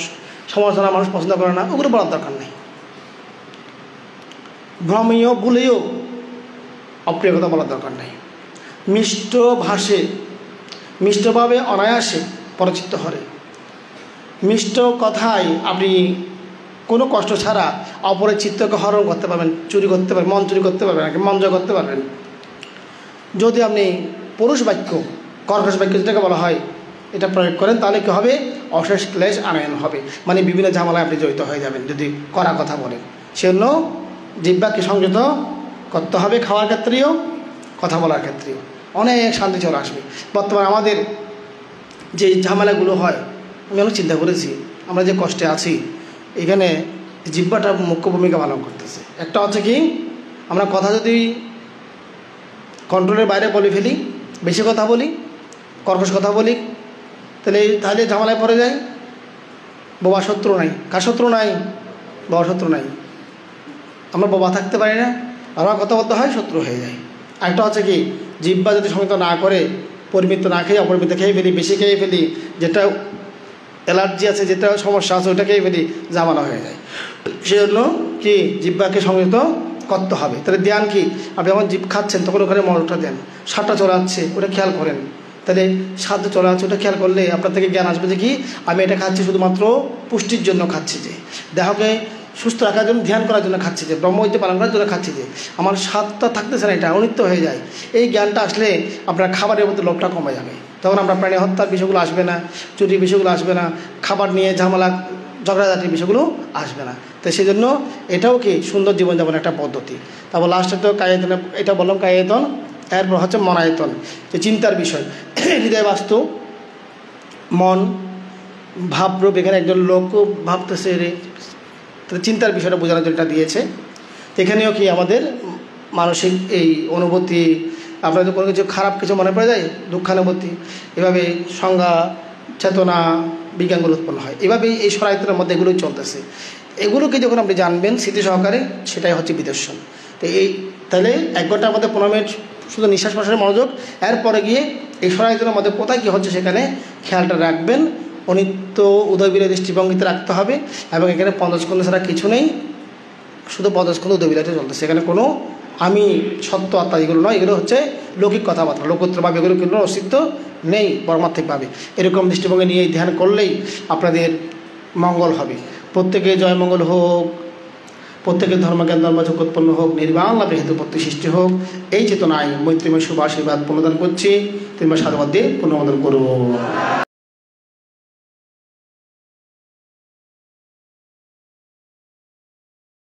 সমালোচনা মানুষ পছন্দ করে না, ওগুলো বলার দরকার নেই। ভ্রমীয় বলেও অপ্রিয় কথা বলার দরকার নেই। মিষ্ট ভাষে, মিষ্টভাবে অনায়াসে পরিচিত হরে, মিষ্ট কথায় আপনি কোনো কষ্ট ছাড়া অপরের চিত্তকে হরণ করতে পারবেন, চুরি করতে পারবেন, মন চুরি করতে পারবেন, মন জয় করতে পারবেন। যদি আপনি পুরুষ বাক্য, কর্কশ বাক্য যেটাকে বলা হয়, এটা প্রয়োগ করেন, তাহলে কী হবে? অশেষ ক্লেশ আনয়ন হবে, মানে বিভিন্ন ঝামেলায় আপনি জড়িত হয়ে যাবেন যদি কড়া কথা বলেন। সেজন্য জিহ্বাকে সংযত করতে হবে, খাওয়ার ক্ষেত্রেও কথা বলার ক্ষেত্রেও অনেক শান্তি চলে আসবে। বর্তমানে আমাদের যে ঝামেলাগুলো হয়, আমি অনেক চিন্তা করেছি, আমরা যে কষ্টে আছি, এখানে জিহ্বাটা মুখ্য ভূমিকা পালন করতেছে। একটা হচ্ছে কি, আমরা কথা যদি কন্ট্রোলের বাইরে বলে ফেলি, বেশি কথা বলি, কর্কশ কথা বলি, তাহলে ঝামেলায় পড়ে যায়। বাবা শত্রু নাই, কার শত্রু নাই? বাবা শত্রু নাই। আমরা বাবা থাকতে পারি না, আমরা কথা বলতে হয়, শত্রু হয়ে যায়। আরেকটা হচ্ছে কি, জিহ্বা যদি সংযত না করে, পরিমিত না খেয়ে অপরিমিত খেয়ে ফেলি, বেশি খেয়ে ফেলি, যেটা অ্যালার্জি আছে, যেটা সমস্যা আছে, ওইটা খেয়ে ফেলি, ঝামেলা হয়ে যায়। সেজন্য কি, জিহ্বাকে সংযত করতে হবে। তাহলে ধ্যান কি, আপনি যখন জিভ খাচ্ছেন তখন ওখানে মনোযোগটা দেন, স্বাদটা চলে যাচ্ছে ওটা খেয়াল করেন। তাহলে স্বাদ চলে যাচ্ছে ওটা খেয়াল করলে আপনার থেকে জ্ঞান আসবে যে কি, আমি এটা খাচ্ছি শুধুমাত্র পুষ্টির জন্য খাচ্ছি, যে দেহকে সুস্থ রাখার জন্য, ধ্যান করার জন্য খাচ্ছি, যে ব্রহ্মহত্যা পালন করার জন্য খাচ্ছি, যে আমার স্বাদটা থাকতেছে না, এটা অনিত্য হয়ে যায়। এই জ্ঞানটা আসলে আপনার খাবারের মধ্যে লোভটা কমে যাবে, তখন আমরা প্রাণী হত্যার বিষয়গুলো আসবে না, চুরির বিষয়গুলো আসবে না, খাবার নিয়ে ঝামেলা ঝগড়াঝাটির বিষয়গুলো আসবে না। তো সেই জন্য এটাও কি সুন্দর জীবনযাপনের একটা পদ্ধতি। তারপর লাস্টে তো কায়ায়তনে, এটা বললাম কায়ায়তন, এরপর হচ্ছে মনায়তন, যে চিন্তার বিষয়, হৃদয় বাস্তু, মন ভাবরূপ। এখানে একজন লোক ভাবতেছে রে, তাহলে চিন্তার বিষয়টা বোঝানোর জন্য এটা দিয়েছে। এখানেও কি আমাদের মানসিক এই অনুভূতি, আপনাদের কোনো কিছু খারাপ কিছু মনে পড়ে যায়, দুঃখানুভূতি, এভাবে সংজ্ঞা, চেতনা, বিজ্ঞানগুলো উৎপন্ন হয়। এভাবেই এই সরায়তের মধ্যে এগুলোই চলতেছে। এগুলোকে যখন আপনি জানবেন স্মৃতি সহকারে, সেটাই হচ্ছে বিদর্শন। তো তাহলে 1 ঘন্টার মধ্যে 15 মিনিট শুধু নিঃশ্বাস প্রশ্বাসের মনোযোগ, এরপরে গিয়ে এই সরায়তের মধ্যে কোথায় কী হচ্ছে সেখানে খেয়ালটা রাখবেন। অনিত্য উদয়বিলয় দৃষ্টিভঙ্গিতে রাখতে হবে, এবং এখানে পঞ্চস্কন্ধ ছাড়া কিছু নেই, শুধু পঞ্চস্কন্ধ উদয়বিলয়তে চলতেছে। এখানে কোনো আমি, সত্য, আত্মা এগুলো নয়, এগুলো হচ্ছে লৌকিক কথাবার্তা, লোকোত্তরভাবে এগুলো কোনো অস্তিত্ব নেই পারমার্থিকভাবে। এরকম দৃষ্টিভঙ্গি নিয়ে ধ্যান করলেই আপনাদের মঙ্গল হবে। প্রত্যেকে জয় মঙ্গল হোক, প্রত্যেকের ধর্মজ্ঞান ধর্মযোগ উৎপন্ন হোক, নির্বাণ লাভে হেতুপত্তি সৃষ্টি হোক, এই চেতনায় মৈত্রীময় শুভ আশীর্বাদ প্রদান করছি। তিনি সাধুবাদ দিয়ে পুনর্মোদন করব।